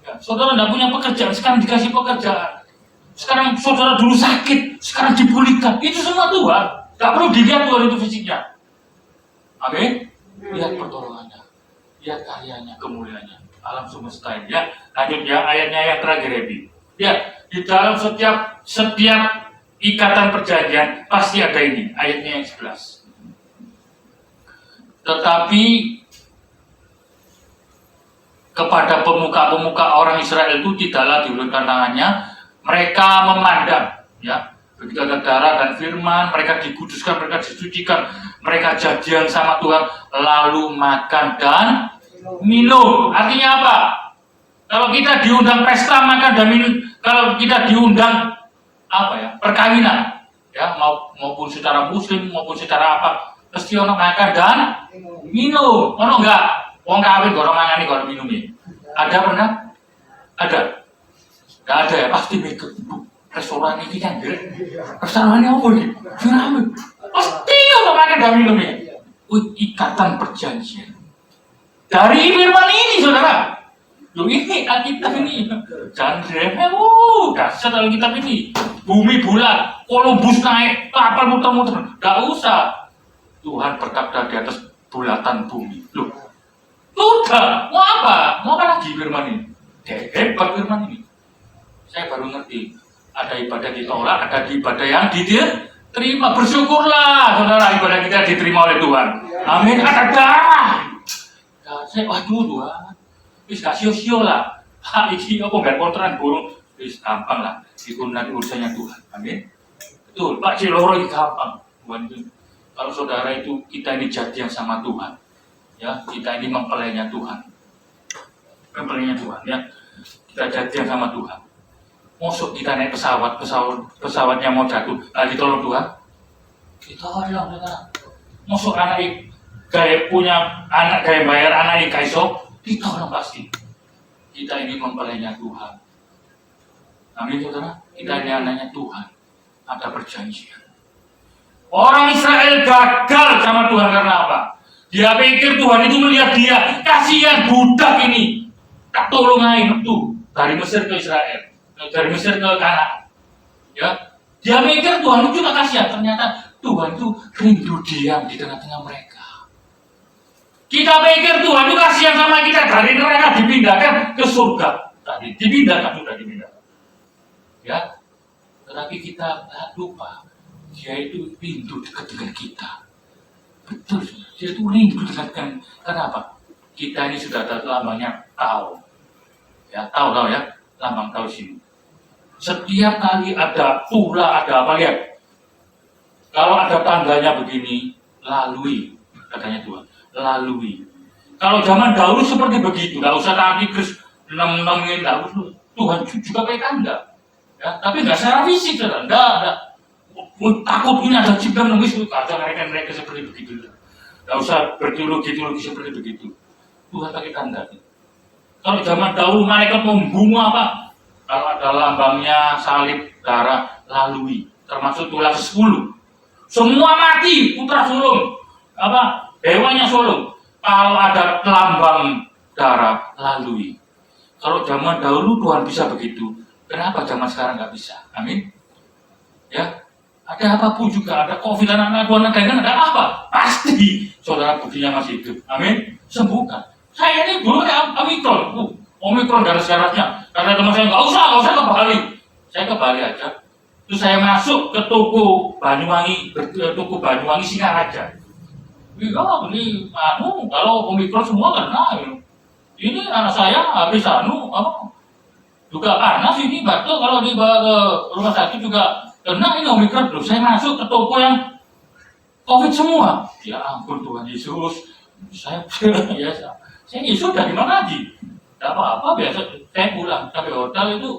Ya, saudara nggak punya pekerjaan, sekarang dikasih pekerjaan. Sekarang saudara dulu sakit, sekarang dipulihkan. Itu semua Tuhan. Gak perlu dilihat Tuhan itu fisiknya. Amin. Lihat pertolongannya, lihat karyanya, kemuliaannya, alam semesta ini. Ya, lanjut ya ayatnya yang terakhir ini. Ya, di dalam setiap ikatan perjanjian pasti ada ini. Ayatnya yang 11. Tetapi kepada pemuka-pemuka orang Israel itu tidaklah diulurkan tangannya. Mereka memandang, ya. Begitu ada darah dan firman, mereka dikuduskan, mereka disucikan, mereka jadian sama Tuhan, lalu makan dan minum. Artinya apa? Kalau kita diundang pesta makan dan minum, kalau kita diundang apa ya, perkawinan, ya, maupun secara muslim maupun secara apa, pasti orang makan dan minum. Ono enggak? Wong kawin gorong mangani gorong minumi. Ada pernah? Ada. Enggak ada ya, pasti mikir. Restoran ini kan, restoran ini apa nih? Rame. Pasti orang makan dan minum ya. Ikatan perjanjian. Dari firman ini, saudara. Loh, ini Alkitab ini. Jangan remeh, dasar Alkitab ini. Bumi bulat, Columbus naik, kapal muter-muter. Gak usah. Tuhan berkata di atas bulatan bumi. Loh, udah. Mau apa? Mau apa lagi firman ini? Hebat firman ini. Saya baru ngerti. Ada ibadah ditolak, ada ibadah yang diterima. Bersyukurlah, saudara, ibadah kita diterima oleh Tuhan. Amin. Ada darah. Saya, waduh Tuhan, wis gak sio-sio lah. Iki apa nggak kontran burung, wis gampang lah. Itu nanti urusannya Tuhan. Amin. Betul. Pak Ciloro ini gampang. Tuhan itu. Kalau saudara itu kita ini jadian sama Tuhan, ya, kita ini mempelainya Tuhan. Mempelainya Tuhan, ya. Kita jadian sama Tuhan. Masuk kita naik pesawatnya mau jatuh, ditolong Tuhan. Ditolong, saudara. Masuk anak gaya punya anak gaya bayar anak kaiso, ditolong pasti. Kita ini mempelainya Tuhan. Amin, saudara. Kita ini anaknya Tuhan. Ada perjanjian. Orang Israel gagal sama Tuhan karena apa? Dia pikir Tuhan itu melihat dia, kasihan budak ini. Tak tolong aja itu dari Mesir ke Israel. Dari Mesir ke Kanaan, ya, dia mikir Tuhan itu juga kasihan. Ternyata Tuhan itu rindu diam di tengah-tengah mereka. Kita pikir Tuhan itu kasihan sama kita, dari mereka dipindahkan ke surga. Tadi dipindahkan, sudah dipindahkan, ya. Tetapi kita lupa, dia itu rindu dekat dengan kita. Betul, dia itu rindu dekat. Kenapa? Kita ini sudah ada lambangnya tahu, ya, tahu ya, lambang tahu sini. Setiap kali ada pula ada apa, lihat. Kalau ada tandanya begini, lalui, katanya Tuhan, lalui. Kalau zaman dahulu seperti begitu, nggak usah tadi terus nem-nemin, Tuhan juga pakai tanda, ya. Tapi nggak secara fisik, saudara, nggak. Takut ini ada cipta nembus, ada mereka seperti begitu, nggak usah berteologi seperti begitu. Tuhan pakai tanda. Kalau zaman dahulu malaikat membunuh apa? Kalau ada lambangnya salib darah lalui, termasuk tulang 10. Semua mati, putra sulung, apa hewannya sulung. Kalau ada lambang darah lalui. Kalau zaman dahulu Tuhan bisa begitu, kenapa zaman sekarang nggak bisa? Amin. Ya, ada apapun juga, ada COVID, anak-anak Tuhan ada apa? Pasti saudara buktinya masih hidup. Amin. Sembuhkan. Saya ini dulu Omikron, Omikron garas-garasnya. Karena teman saya nggak usah ke Bali. Saya ke Bali aja. Terus saya masuk ke toko Banyuwangi Singaraja. Iya, ini kalau Omikron semua kena. Ini anak saya habis juga panas ini batuk, kalau dibawa ke rumah sakit juga kena ini Omikron. Terus saya masuk ke toko yang COVID semua. Ya ampun Tuhan Yesus, saya sudah gimana lagi? Tidak apa-apa, biasa saya pulang. Tapi hotel itu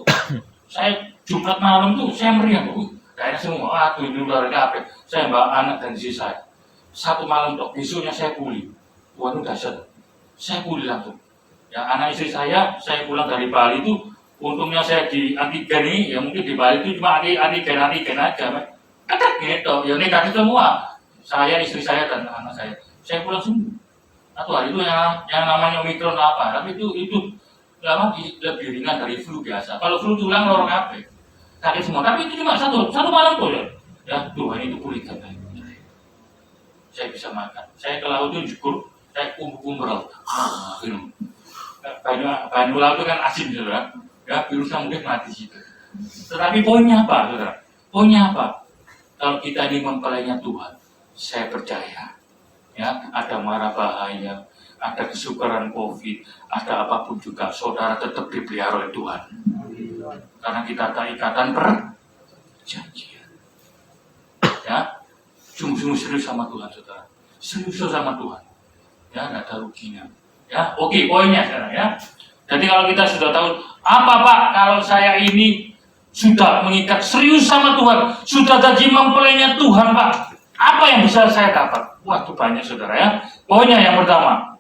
saya Jumat malam tuh saya meriang, kayaknya semua ini luar biasa. Saya bawa anak dan istri saya. Satu malam dok, besoknya saya pulih. Tuhan udah dahsyat. Saya pulih langsung. Ya anak istri saya pulang dari Bali itu, untungnya saya di antigen ini, ya mungkin di Bali itu cuma antigen aja, ketek gitu. Ya negatif semua. Saya, istri saya dan anak saya pulang sembuh. Atau hari itu yang namanya Omikron apa? Tapi itu lebih ringan dari flu biasa. Kalau flu tulang lorong apa? Sakit semua. Tapi itu cuma satu malam tuh ya. Ya Tuhan itu pulihkan. Saya bisa makan. Saya ke laut itu cukup. Saya umroh. Banyu laut itu kan asin, saudara. Ya virusnya mungkin mati situ. Tetapi poinnya apa, saudara? Poinnya apa? Kalau kita ini mempelainya Tuhan, saya percaya. Ya, ada mara bahaya, ada kesukaran COVID, ada apapun juga, saudara tetap dipelihara oleh Tuhan. Karena kita ada ikatan perjanjian. Ya, sungguh-sungguh serius sama Tuhan, saudara. Serius sama Tuhan. Ya, nggak ada ruginya. Ya, oke, poinnya sekarang ya. Jadi kalau kita sudah tahu, apa Pak, kalau saya ini sudah mengikat serius sama Tuhan, sudah jadi mempelainya Tuhan Pak, apa yang bisa saya dapat? Waduh banyak saudara ya. Pokoknya yang pertama,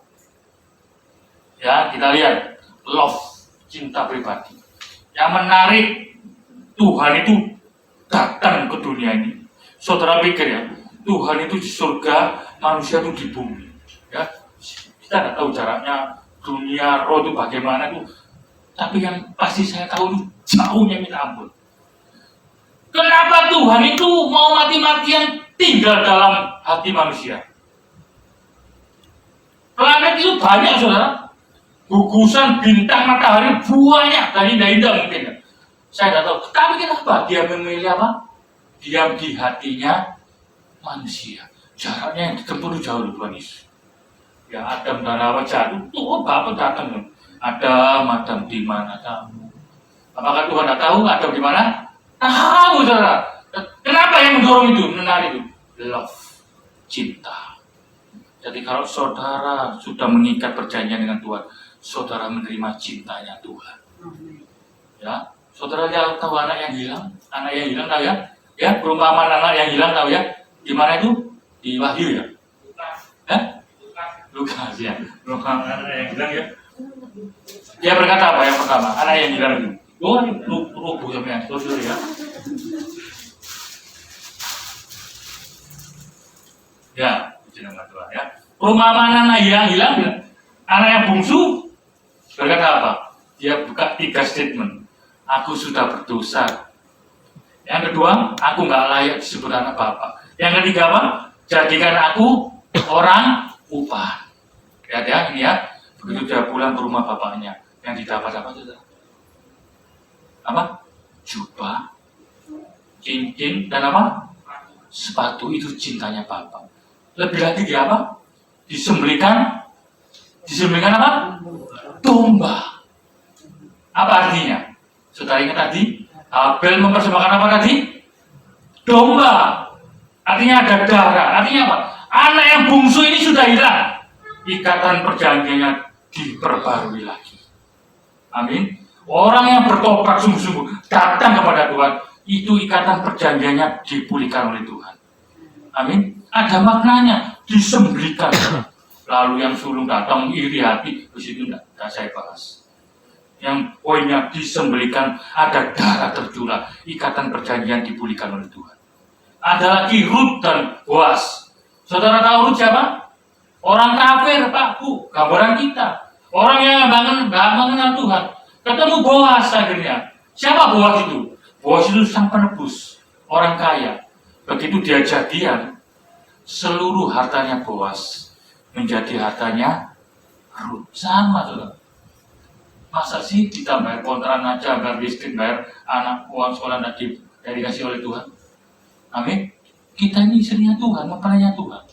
ya kita lihat love, cinta pribadi. Yang menarik Tuhan itu datang ke dunia ini. Saudara pikir ya, Tuhan itu di surga, manusia itu di bumi. Ya, kita nggak tahu jaraknya dunia roh itu bagaimana itu. Tapi yang pasti saya tahu itu jauhnya minta ampun. Kenapa Tuhan itu mau mati-matian tinggal dalam hati manusia? Planet itu banyak saudara, gugusan bintang matahari banyak, dan indah-indah mungkin ya. Saya tidak tahu, tapi kenapa dia memilih apa? Diam di hatinya manusia. Jaraknya yang ditempuh jauh loh Tuhan Yesus. Ya Adam dan Hawa jatuh, Tuhan Bapak datang. Adam di mana kamu? Apakah Tuhan tidak tahu Adam di mana? Tahu saudara. Kenapa yang mendorong itu, menarik itu? Love, cinta. Jadi kalau saudara sudah mengikat perjanjian dengan Tuhan, saudara menerima cintanya Tuhan. Ya, saudara tahu anak yang hilang tahu ya? Ya, perumpamaan anak yang hilang tahu ya? Di mana itu? Di Wahyu ya? Lukas ya. Lukas anak yang hilang ya. Dia berkata apa yang pertama? Anak yang hilang itu. Oh, rubuh sampai saudara ya. Ya, jenengan Tuhan ya. Perumpamaan anak yang hilang, anak yang bungsu berkata apa? Dia buka 3 statement. Aku sudah berdosa. Yang kedua, aku nggak layak disebut anak bapak. Yang ketiga apa? Jadikan aku orang upah. Lihat ya, ini ya. Begitu dia pulang ke rumah bapaknya, yang didapat apa saudara? Apa? Jubah, cincin, dan apa? Sepatu. Itu cintanya bapak. Lebih lagi dia apa? Disembelikan apa? Domba. Apa artinya? Saudara ingat tadi? Abel mempersembahkan apa tadi? Domba. Artinya ada darah. Artinya apa? Anak yang bungsu ini sudah hilang. Ikatan perjanjiannya diperbarui lagi. Amin. Orang yang bertobat sungguh-sungguh datang kepada Tuhan, itu ikatan perjanjiannya dipulihkan oleh Tuhan. Amin. Ada maknanya, disembelikan. Lalu yang sulung datang iri hati, di situ tidak saya bahas. yang poinnya disembelikan, ada darah tercurah, ikatan perjanjian dipulihkan oleh Tuhan. Ada lagi Rut dan Boaz. Saudara tahu Rut siapa? Orang kafir, Pak, Bu, gambaran kita. Orang yang nggak mengenal Tuhan. Ketemu Boaz akhirnya. Siapa Boaz itu? Boaz itu sang penebus, orang kaya. Begitu dia jadian, seluruh hartanya Boaz menjadi hartanya Rut. Sama, saudara. Masa sih kita bayar kontrakan aja, bayar listrik, bayar anak uang sekolah nanti dikasih oleh Tuhan? Amin. Kita ini istrinya Tuhan, mempelainya Tuhan.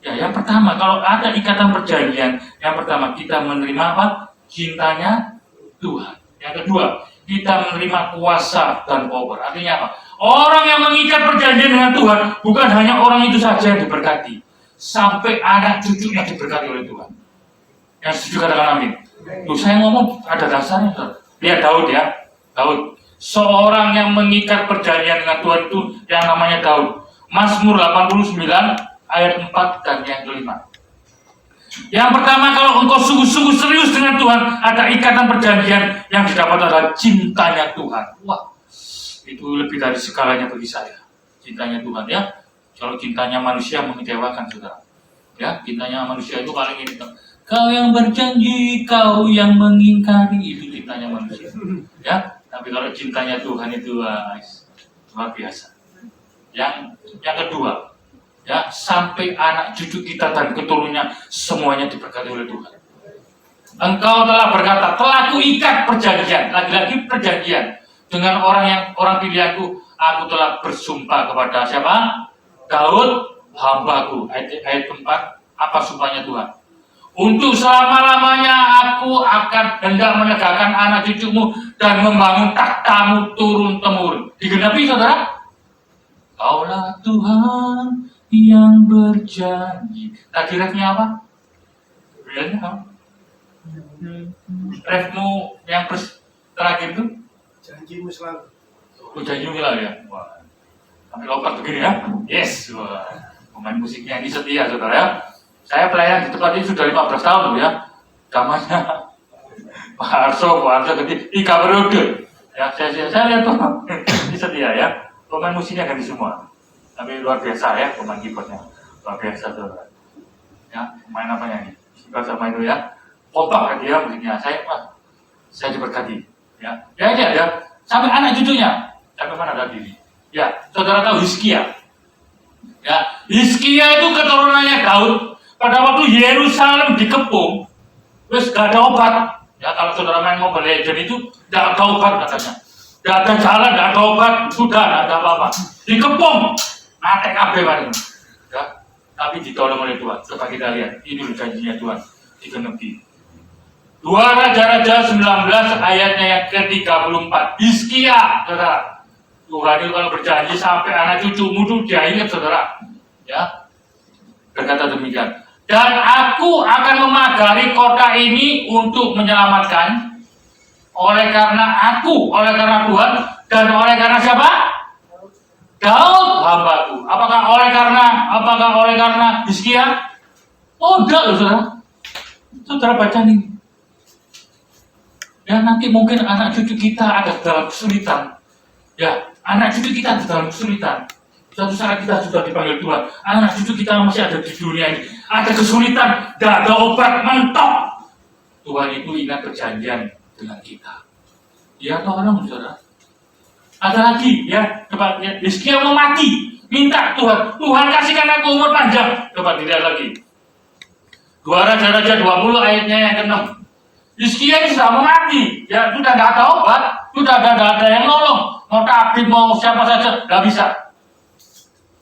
Ya, yang pertama, kalau ada ikatan perjanjian, yang pertama kita menerima apa? Cintanya Tuhan. Yang kedua, kita menerima kuasa dan power. Artinya apa? Orang yang mengikat perjanjian dengan Tuhan, bukan hanya orang itu saja yang diberkati, sampai anak cucunya diberkati oleh Tuhan. Yang setuju katakan amin. Tuh, saya ngomong ada dasarnya, saudara. Lihat Daud ya, Daud. Seorang yang mengikat perjanjian dengan Tuhan itu yang namanya Daud. Mazmur 89 ayat 4 dan yang kelima. Yang pertama, kalau engkau sungguh-sungguh serius dengan Tuhan, ada ikatan perjanjian yang didapat adalah cintanya Tuhan. Wah, itu lebih dari segalanya bagi saya. Cintanya Tuhan ya. Kalau cintanya manusia mengecewakan, saudara. Ya, cintanya manusia itu paling ini. Kau yang berjanji, kau yang mengingkari, itu cintanya manusia. Ya, tapi kalau cintanya Tuhan itu luar biasa. Yang kedua, ya, sampai anak cucu kita dan keturunannya semuanya diberkati oleh Tuhan. Engkau telah berkata, telah kuikat perjanjian, lagi-lagi perjanjian dengan orang pilihanku. Aku telah bersumpah kepada siapa? Daud, hambaku. Ayat 4, apa sumpahnya Tuhan? Untuk selama-lamanya aku akan hendak menegakkan anak cucumu dan membangun takhtamu turun-temurun. Digenapi, saudara? Kaulah Tuhan yang berjanji. Tadi refnya apa? Refnya apa? Refmu yang terakhir itu? Janjimu selalu. Oh, janjimu selalu ya? Wah, sampai lompat begini ya? Yes, wah. Pemain musiknya ini setia, saudara ya. Saya pelayan di tempat ini sudah 15 tahun loh ya. Zamannya Pak Arso jadi 3 periode. Ya, saya lihat tuh ini setia ya. Pemain musiknya ganti semua. Tapi luar biasa ya pemain keyboardnya. Luar biasa saudara. Ya, pemain apanya ini? Keyboard sama itu ya. Kompak kan dia musiknya. Saya diberkati. Ya, ini ada sampai anak cucunya. Sampai mana tadi? Ya, saudara tahu Hizkia. Ya, Hizkia itu keturunannya Daud. Pada waktu Yerusalem dikepung, wes gak ada obat. Ya, kalau saudara main Mobile Legends itu gak ada obat katanya. Gak ada jalan, gak ada obat, sudah gak ada apa-apa. Dikepung, natek kabeh bareng. Ya, tapi ditolong oleh Tuhan. Coba kita lihat, ini janjinya Tuhan digenepi. 2 Raja-Raja 19 ayatnya yang ke-34. Hizkia, saudara. Tuhan itu kalau berjanji sampai anak cucumu itu dia ingat, saudara. Ya, berkata demikian. Dan aku akan memagari kota ini untuk menyelamatkan oleh karena Tuhan dan oleh karena siapa? Daud hambaku. Apakah oleh karena Hizkia? Oh enggak loh saudara. Saudara baca nih. Ya nanti mungkin anak cucu kita ada dalam kesulitan. Ya anak cucu kita ada dalam kesulitan. Suatu saat kita sudah dipanggil Tuhan, anak cucu kita masih ada di dunia ini, ada kesulitan, tidak ada obat, mentok. Tuhan itu ingat perjanjian dengan kita. Ya tolong saudara. Ada lagi ya, coba lihat. Hizkia mau mati, minta Tuhan kasihkan aku umur panjang. Coba dilihat lagi. 2 Raja-Raja 20 ayatnya yang ke-6. Hizkia ini sudah mau mati, ya sudah tidak ada obat, sudah ada yang nolong. Mau tabib mau siapa saja, tidak bisa.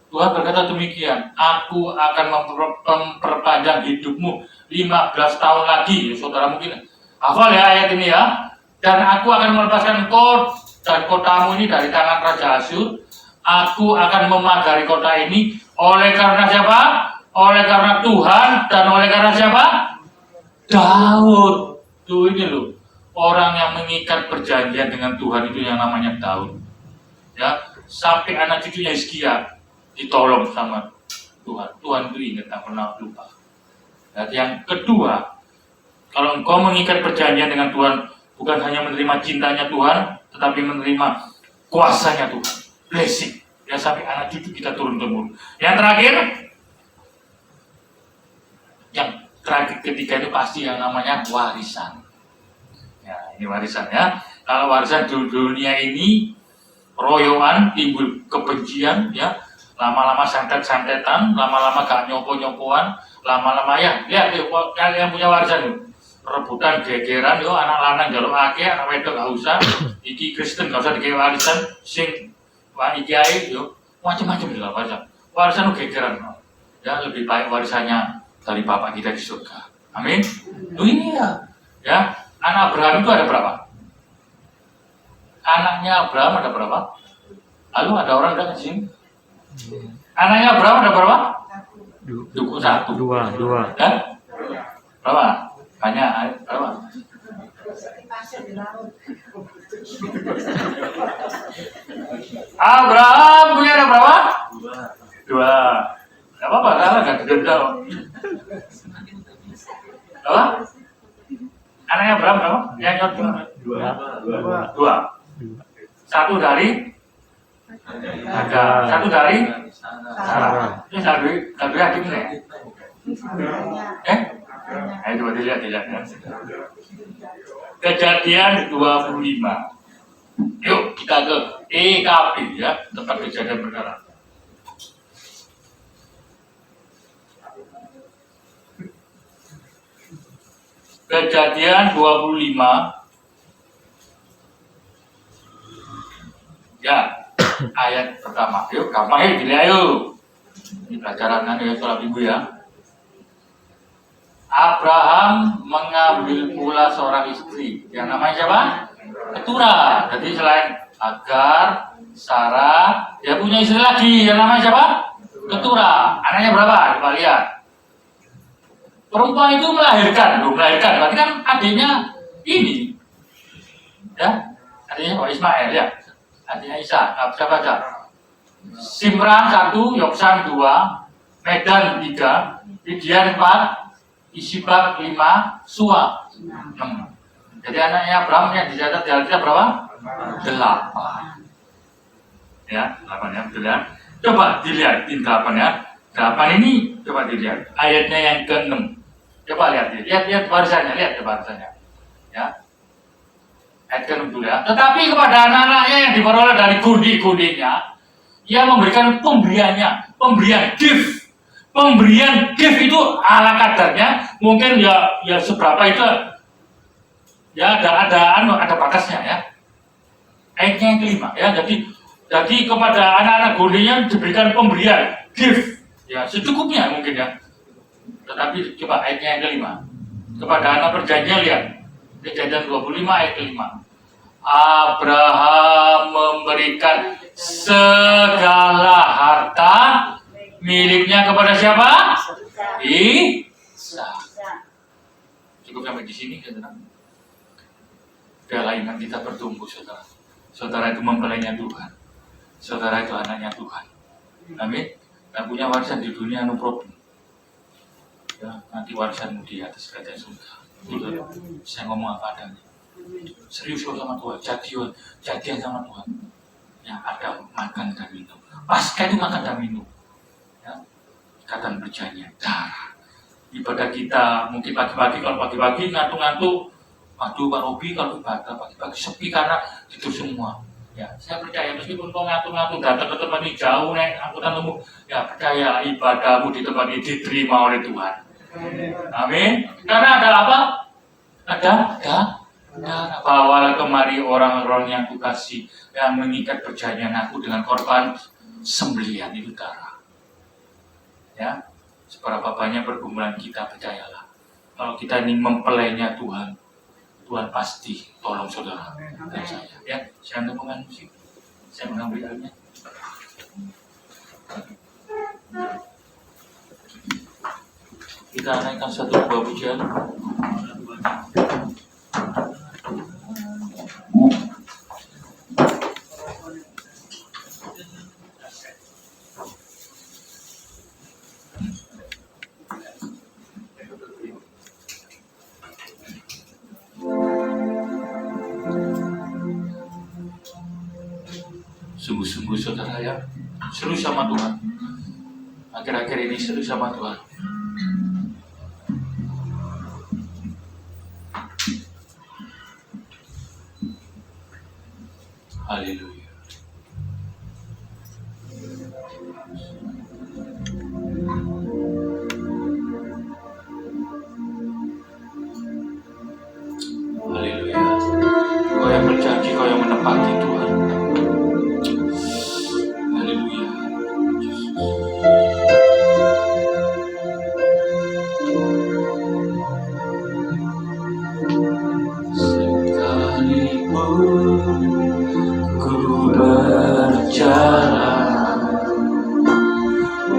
Tuhan berkata demikian, aku akan memperpanjang hidupmu 15 tahun lagi. Saudara mungkin hafal ya ayat ini ya. Dan aku akan melepaskan engkau dan kotamu ini dari tangan Raja Asyur. Aku akan memagari kota ini oleh karena siapa? Oleh karena Tuhan dan oleh karena siapa? Daud. Tuh ini loh, orang yang mengikat perjanjian dengan Tuhan itu yang namanya Daud. Ya, sampai anak cucunya Hizkia ditolong sama Tuhan. Tuhan itu ingat, tak pernah lupa. Dan yang kedua, kalau engkau mengikat perjanjian dengan Tuhan, bukan hanya menerima cintanya Tuhan, tetapi menerima kuasanya Tuhan. Blessing. Ya, sampai anak cucu kita turun-temurun. Yang terakhir ketiga itu pasti yang namanya warisan. Ya, ini warisan ya. Kalau warisan di dunia ini royoan, timbul kebencian, ya, lama-lama santet-santetan, lama-lama gak nyopo-nyopoan, lama-lama ya, lihat yuk, kalian yang punya warisan yuk, rebutan, gegeran, yuk, anak lanang jaluk ake, anak wedok gak usah, iki Kristen gak usah dikei warisan, sing wah iki ae, yuk, macam-macam lah warisan, warisan itu gegeran, ya, lebih baik warisannya dari Bapak kita di surga, amin. Ini ya, anak Abraham itu ada berapa? Anaknya Abraham ada berapa? Lalu ada orang datang ke sini. Anaknya Abraham ada berapa? Satu. Dua. Ya? Berapa? Banyak. Berapa? Abraham punya ada berapa? Dua. Gak apa-apa, karena gak denda. Berapa? Anaknya Abraham berapa? Yang nyot dua. Satu dari satu dari Sarah. Ini satu adik nih. Coba dilihat ya. Kejadian 25. Yuk kita ke EKP ya, tempat kejadian perkara. Kejadian 25. Ya, ayat pertama. Yuk, gampang dilihat yuk. Ini pelajaran nanti ya, sholat ibu ya. Abraham mengambil pula seorang istri. Yang namanya siapa? Keturah. Jadi selain Hagar, Sarah, dia punya istri lagi. Yang namanya siapa? Keturah. Anaknya berapa? Coba lihat. Perempuan itu melahirkan. Berarti kan adiknya ini. Ya, adiknya Pak Ismail ya. Adiknya Isa, nggak bisa baca. Simran 1, Yoksan 2, Medan 3, Midian 4, Isibak 5, Suwa 6. Jadi anaknya Abraham yang dicatat di Alkitab berapa? 8. Ya, 8 ya, betul ya. Coba dilihat ini 8 ya. 8 ini coba dilihat. Ayatnya yang ke-6. Coba lihat barisannya, ya. Ayat ke-6 dulu ya. Tetapi kepada anak-anaknya yang diperoleh dari gundi-gundinya, ia memberikan pemberian gift. Pemberian gift itu ala kadarnya, mungkin ya seberapa itu, ya ada batasnya ya. Ayatnya yang kelima ya. Jadi kepada anak-anak gundinya diberikan pemberian gift, ya secukupnya mungkin ya. Tetapi coba ayatnya yang kelima. Kepada anak perjanjian lihat. Kejadian 25 ayat kelima. Abraham memberikan segala harta miliknya kepada siapa? Ishak. Cukup sampai di sini, saudara. Biarlah iman kita bertumbuh, saudara. Saudara itu mempelainya Tuhan. Saudara itu anaknya Tuhan. Amin. Dan punya warisan di dunia, no problem. Ya, nanti warisanmu di atas kerajaan surga. Betul, saya ngomong apa adanya. Serius sama Tuhan, jadian sama Tuhan. Ya, ada makan dan minum. Pasca itu makan dan minum. Ya, ikatan perjanjian darah. Ibadah kita mungkin pagi-pagi, kalau pagi-pagi ngantuk-ngantuk, aduh Pak Robi kalau ibadah pagi-pagi sepi karena tidur semua. Ya, saya percaya meskipun kau ngantuk-ngantuk datang ke tempat ini jauh naik angkutan umum, ya percaya ibadahmu di tempat ini diterima oleh Tuhan. Amin. Karena ada apa? Ada bawalah kemari orang-orang yang kukasih, yang mengikat perjanjian aku dengan korban sembelihan itu darah. Ya, seberapa banyak pergumulan kita, percayalah. Kalau kita ini mempelainya Tuhan, Tuhan pasti tolong saudara dan saya. Ya, saya mendengarkan musik, saya mengambil alnya. Kita naikkan satu buah pujian. Seru sama Tuhan. Akhir-akhir ini seru sama Tuhan. Haleluya. Haleluya. Kau yang berjanji, kau yang menepati Tuhan. Haleluya. Sekalipun ku berjalan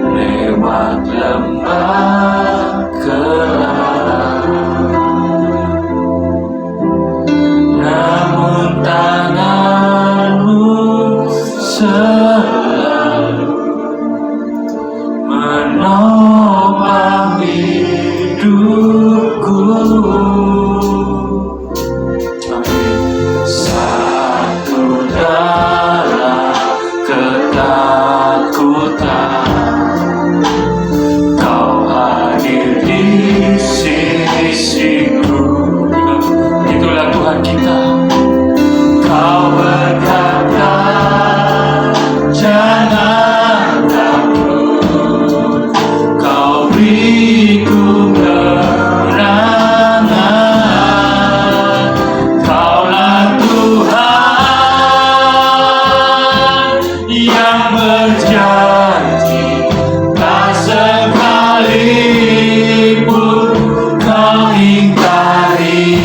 lewat lembah gelap, namun tanganmu selalu menopang hidupku. Satu dalam ketakutan, Kau hadir di sisiku. Itulah Tuhan kita. Kau berkata, jangan takut, Kau beriku kemenangan. Kaulah Tuhan yang berjanji, tak sekalipun Kau ingkari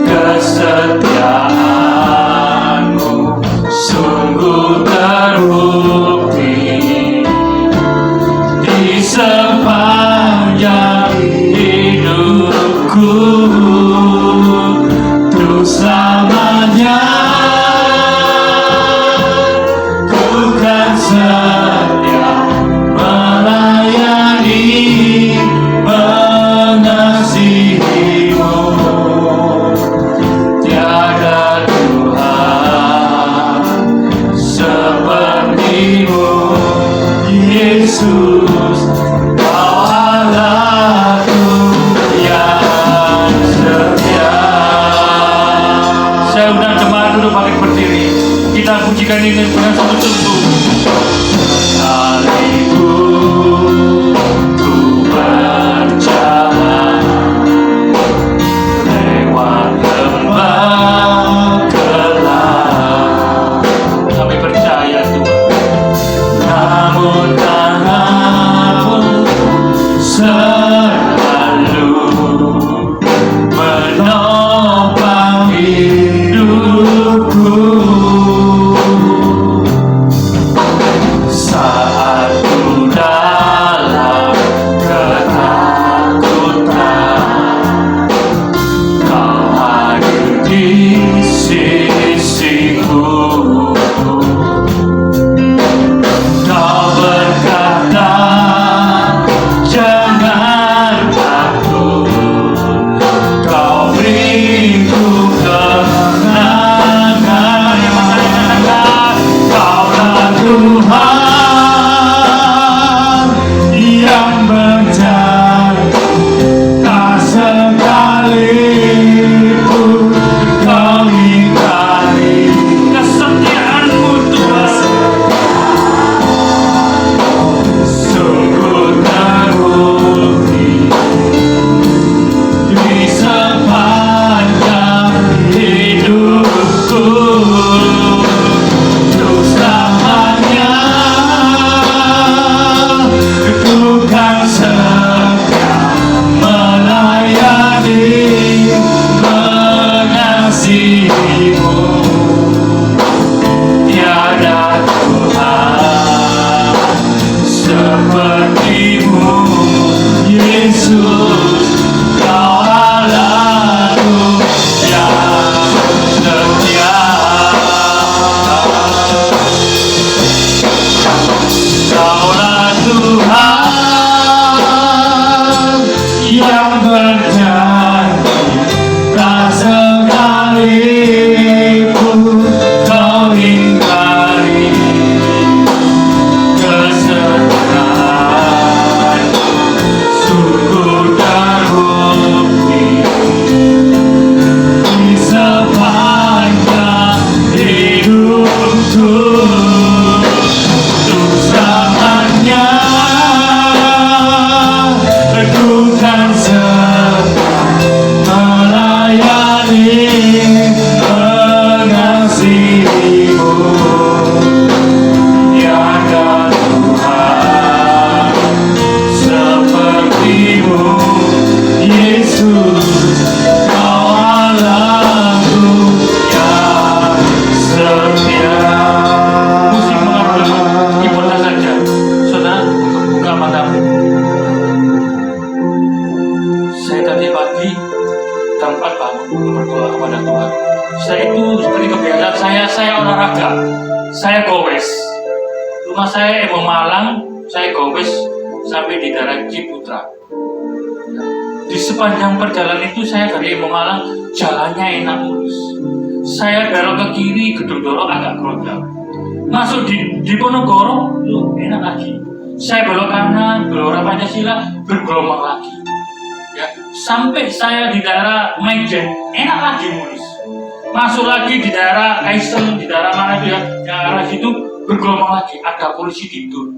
kesetiaanmu. Sungguh terbukti di sepanjang hidupku, untuk selamanya ku kan setia melayani, mengasihimu. Tiada Tuhan sepertimu, Yesus. Kau Allahku yang setia. Saya undang jemaat dulu balik berdiri. Kita pujikan ini dengan sungguh-sungguh. Sekalipun ku berjalan lewat lembah gelap, kami percaya Tuhan. Namun tangan olahraga, saya gowes. Rumah saya Emo Malang, saya gowes sampai di daerah Ciputra. Di sepanjang perjalanan itu saya dari Emo Malang, jalannya enak mulus. Saya belok ke kiri, Gedung Doro agak keronjal. Masuk di Ponorogo, enak lagi. Saya belok kanan, Gelora Pancasila, bergelombang lagi. Ya, sampai saya di daerah Maijen, enak lagi mulus. Masuk lagi di daerah Kaisel, di daerah mana itu ya, yang arah situ bergelombang lagi. Ada polisi tidur,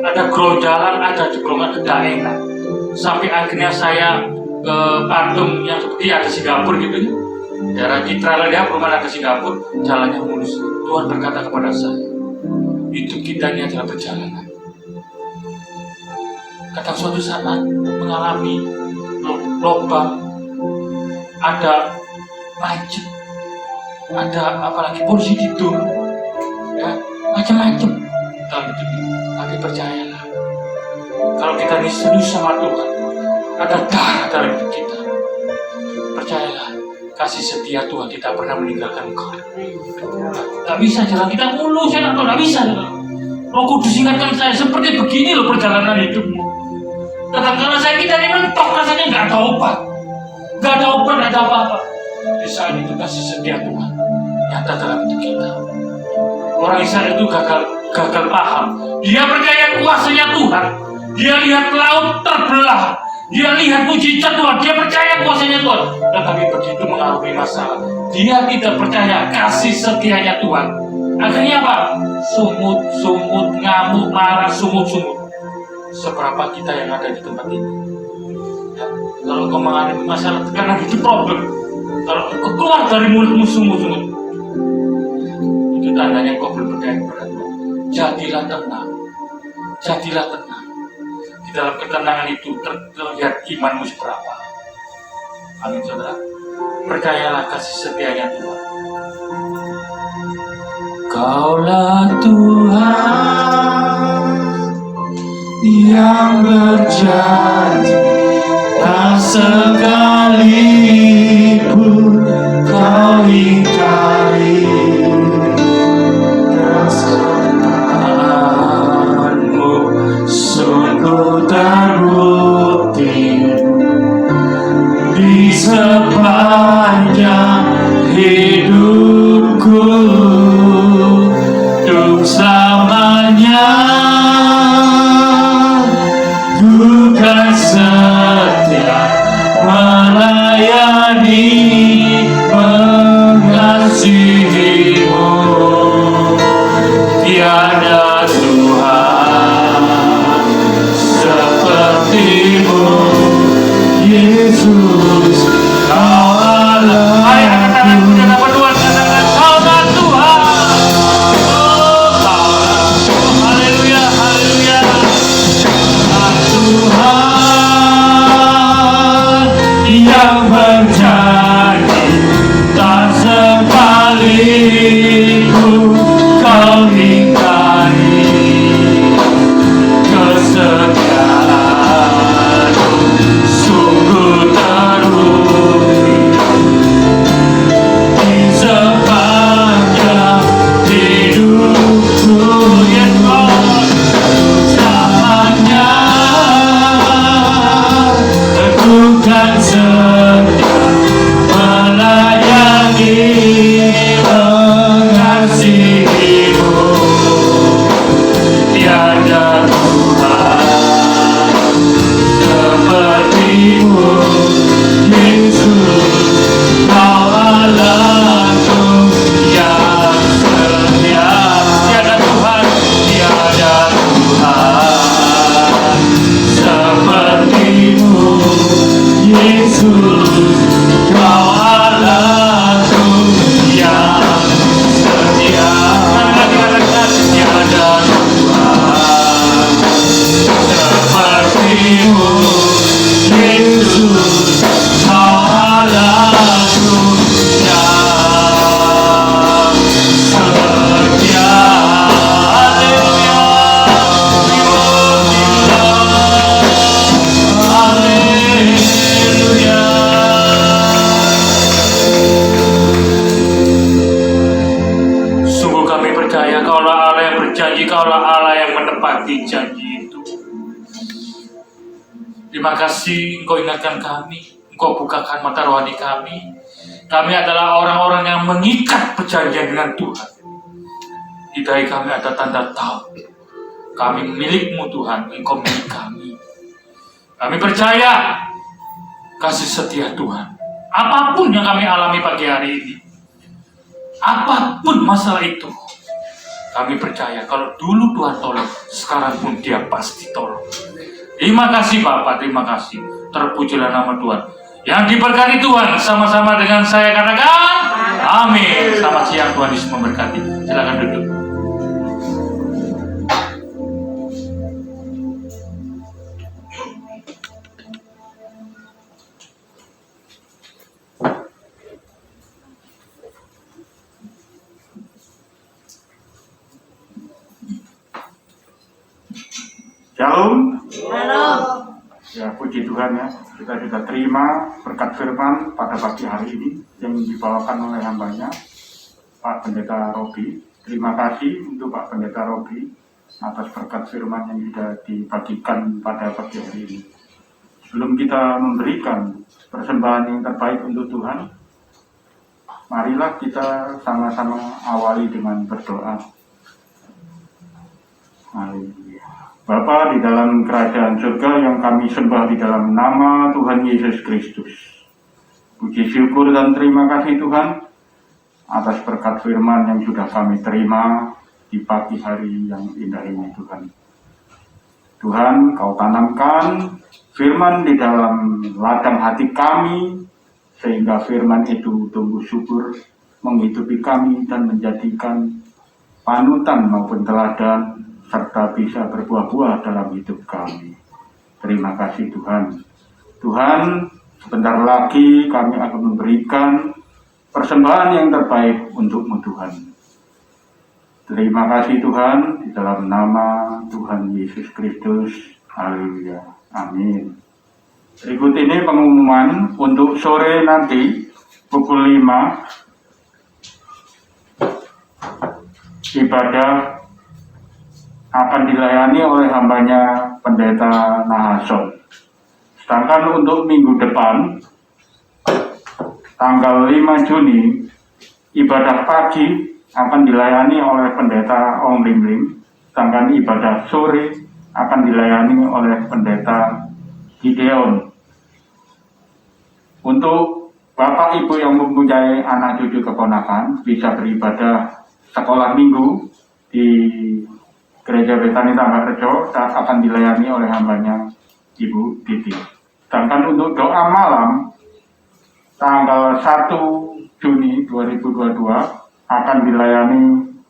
ada geronjalan, ada jeglongan, tidak enak. Sampai akhirnya saya ke patung yang seperti ada Singapura gitu ya. Daerah Citra ya, perumahan ada Singapura, jalannya mulus. Tuhan berkata kepada saya, hidup kita ini adalah perjalanan. Kadang suatu saat mengalami lubang, ada macet, ada apalagi polisi tidur, ya macam-macam. Tapi percayalah, kalau kita ini serius sama Tuhan, ada darah dalam hidup kita. Percayalah, kasih setia Tuhan tidak pernah meninggalkan engkau. Tak bisa jalan kita mulus, saya tak bisa. Roh Kudus ingatkan saya, seperti begini loh perjalanan hidupmu. Kadang-kadang saya kita ini mentok, rasanya nggak ada obat, nggak ada apa-apa. Di saat itu kasih setia Tuhan nyata dalam hidup kita. Orang Israel itu gagal paham. Dia percaya kuasanya Tuhan. Dia lihat laut terbelah. Dia lihat mujizat Tuhan. Dia percaya kuasanya Tuhan. Tetapi begitu mengalami masalah, dia tidak percaya kasih setianya Tuhan. Akhirnya apa? Sumut, ngamuk, marah, sumut. Seberapa kita yang ada di tempat ini? Ya, kalau kau mengalami masalah, karena itu problem. Kalau kau keluar dari mulutmu sumut, itu tandanya kau belum percaya kepada Tuhan. Jadilah tenang. Di dalam ketenangan itu terlihat imanmu seberapa. Amin, saudara. Percayalah kasih setianya Tuhan. Kaulah Tuhan yang berjanji, tak sekalipun kau ingkari. Perkataanmu sungguh terbukti di sepanjang hidupku, untuk selamanya. Bukan setia melayani, mengasihimu. Tiada Tuhan sepertimu, Yesus, Kau Allah. Hai, anak-anak muda dapat Tuhan katakan, Kaulah Tuhan. Oh, Kaulah. Haleluya, haleluya. Tuhan yang berjanji, tak sekalipun kau ingkari. Kesetiaanmu sungguh Allah yang menepati janji itu. Terima kasih Engkau ingatkan kami, Engkau bukakan mata rohani kami. Kami adalah orang-orang yang mengikat perjanjian dengan Tuhan. Di dahi kami ada tanda tahu. Kami milik-Mu Tuhan, Engkau milik kami. Kami percaya kasih setia Tuhan. Apapun yang kami alami pagi hari ini, apapun masalah itu, kami percaya kalau dulu Tuhan tolong, sekarang pun Dia pasti tolong. Terima kasih Bapak, terima kasih. Terpujilah nama Tuhan. Yang diberkati Tuhan sama-sama dengan saya katakan amin. Selamat siang, Tuhan Yesus memberkati. Silakan duduk. Shalom. Shalom. Ya, puji Tuhan ya, kita sudah terima berkat firman pada pagi hari ini yang dibawakan oleh hambanya Pak Pendeta Robi. Terima kasih untuk Pak Pendeta Robi atas berkat firman yang sudah dibagikan pada pagi hari ini. Sebelum kita memberikan persembahan yang terbaik untuk Tuhan, marilah kita sama-sama awali dengan berdoa. Haleluya. Bapa di dalam kerajaan surga yang kami sembah di dalam nama Tuhan Yesus Kristus. Puji syukur dan terima kasih Tuhan atas berkat firman yang sudah kami terima di pagi hari yang indah ini Tuhan. Tuhan, Kau tanamkan firman di dalam ladang hati kami sehingga firman itu tumbuh subur menghidupi kami dan menjadikan panutan maupun teladan serta bisa berbuah-buah dalam hidup kami. Terima kasih Tuhan. Tuhan, sebentar lagi kami akan memberikan persembahan yang terbaik untuk-Mu Tuhan. Terima kasih Tuhan, di dalam nama Tuhan Yesus Kristus. Haleluya. Amin. Berikut ini pengumuman untuk sore nanti pukul 5 ibadah akan dilayani oleh hambanya Pendeta Nahason. Sedangkan untuk minggu depan, tanggal 5 Juni, ibadah pagi akan dilayani oleh Pendeta Ong Lim Lim, sedangkan ibadah sore akan dilayani oleh Pendeta Gideon. Untuk Bapak Ibu yang mempunyai anak cucu keponakan, bisa beribadah sekolah minggu di Gereja Betani Tanggarejo saat akan dilayani oleh hambanya Ibu Titi. Sedangkan untuk doa malam tanggal 1 Juni 2022 akan dilayani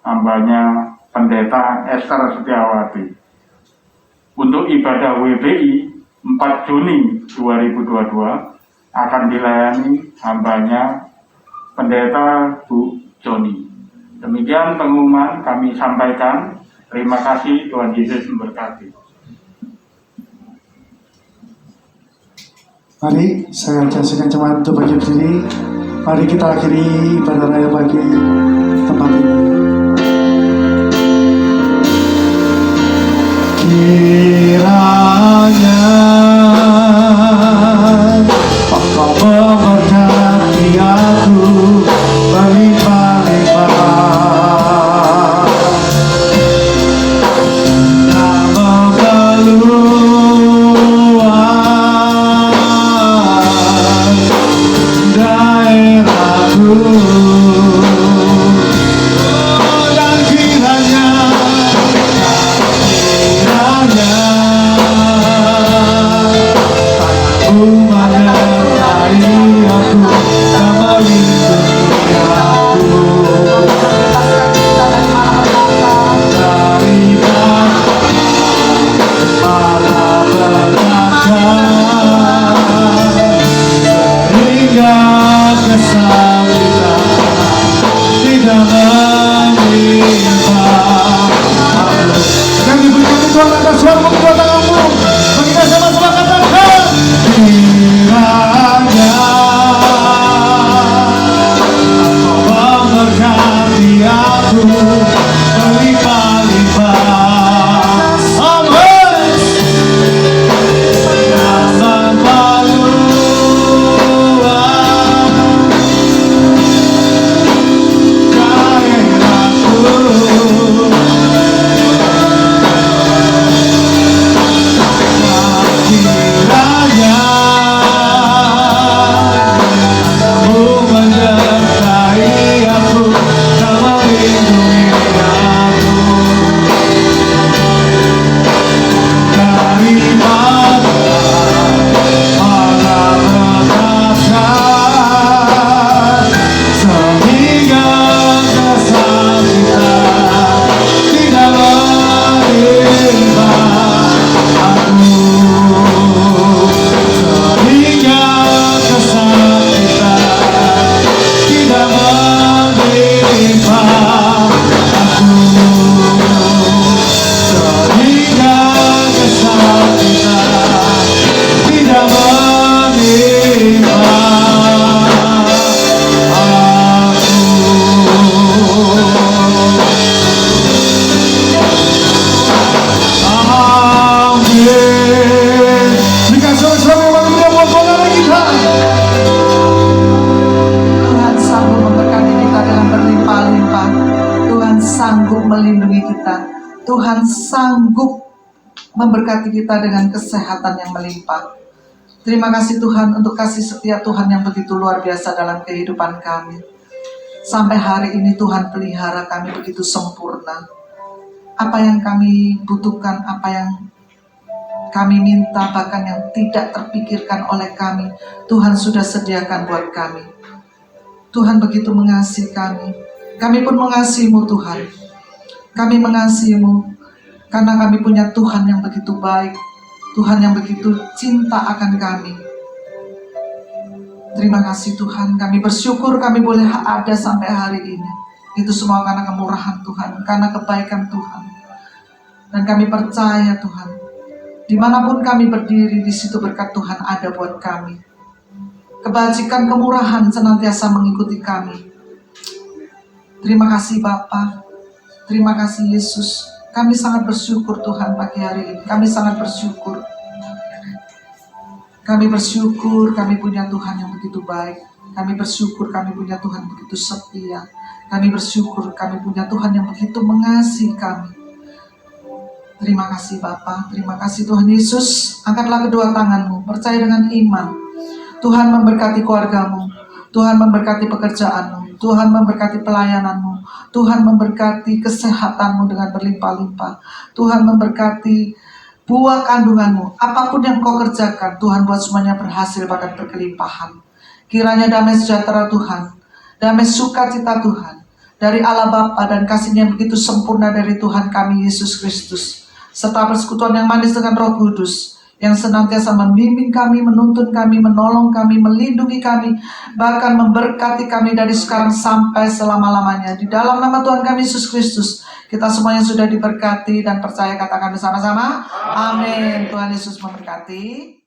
hambanya Pendeta Esther Setiawati. Untuk ibadah WBI 4 Juni 2022 akan dilayani hambanya Pendeta Bu Joni. Demikian pengumuman kami sampaikan. Terima kasih, Tuhan Yesus memberkati. Mari saya saksikan jemaat untuk bagi berdiri. Mari kita akhiri ibadah raya bagi tempat ini. Kiranya Engkau memberkati aku berlimpah-limpah. Berlimpah-limpah. Tuhan sanggup memberkati kita dengan kesehatan yang melimpah. Terima kasih Tuhan untuk kasih setia Tuhan yang begitu luar biasa dalam kehidupan kami. Sampai hari ini Tuhan pelihara kami begitu sempurna. Apa yang kami butuhkan, apa yang kami minta, bahkan yang tidak terpikirkan oleh kami, Tuhan sudah sediakan buat kami. Tuhan begitu mengasihi kami. Kami pun mengasihi-Mu Tuhan. Kami mengasihi-Mu karena kami punya Tuhan yang begitu baik, Tuhan yang begitu cinta akan kami. Terima kasih Tuhan, kami bersyukur kami boleh ada sampai hari ini. Itu semua karena kemurahan Tuhan, karena kebaikan Tuhan. Dan kami percaya Tuhan, dimanapun kami berdiri, di situ berkat Tuhan ada buat kami. Kebajikan, kemurahan senantiasa mengikuti kami. Terima kasih Bapa, terima kasih Yesus. Kami sangat bersyukur Tuhan pagi hari ini. Kami sangat bersyukur. Kami bersyukur kami punya Tuhan yang begitu baik. Kami bersyukur kami punya Tuhan begitu setia. Kami bersyukur kami punya Tuhan yang begitu mengasihi kami. Terima kasih Bapa, terima kasih Tuhan Yesus. Angkatlah kedua tanganmu, percaya dengan iman. Tuhan memberkati keluargamu, Tuhan memberkati pekerjaanmu, Tuhan memberkati pelayananmu, Tuhan memberkati kesehatanmu dengan berlimpah-limpah. Tuhan memberkati buah kandunganmu. Apapun yang kau kerjakan, Tuhan buat semuanya berhasil bahkan berkelimpahan. Kiranya damai sejahtera Tuhan, damai sukacita Tuhan, dari Allah Bapa dan kasih-Nya yang begitu sempurna dari Tuhan kami Yesus Kristus, serta persekutuan yang manis dengan Roh Kudus, yang senantiasa membimbing kami, menuntun kami, menolong kami, melindungi kami, bahkan memberkati kami dari sekarang sampai selama-lamanya. Di dalam nama Tuhan kami Yesus Kristus, kita semuanya sudah diberkati dan percaya, katakan bersama-sama, amin. Tuhan Yesus memberkati.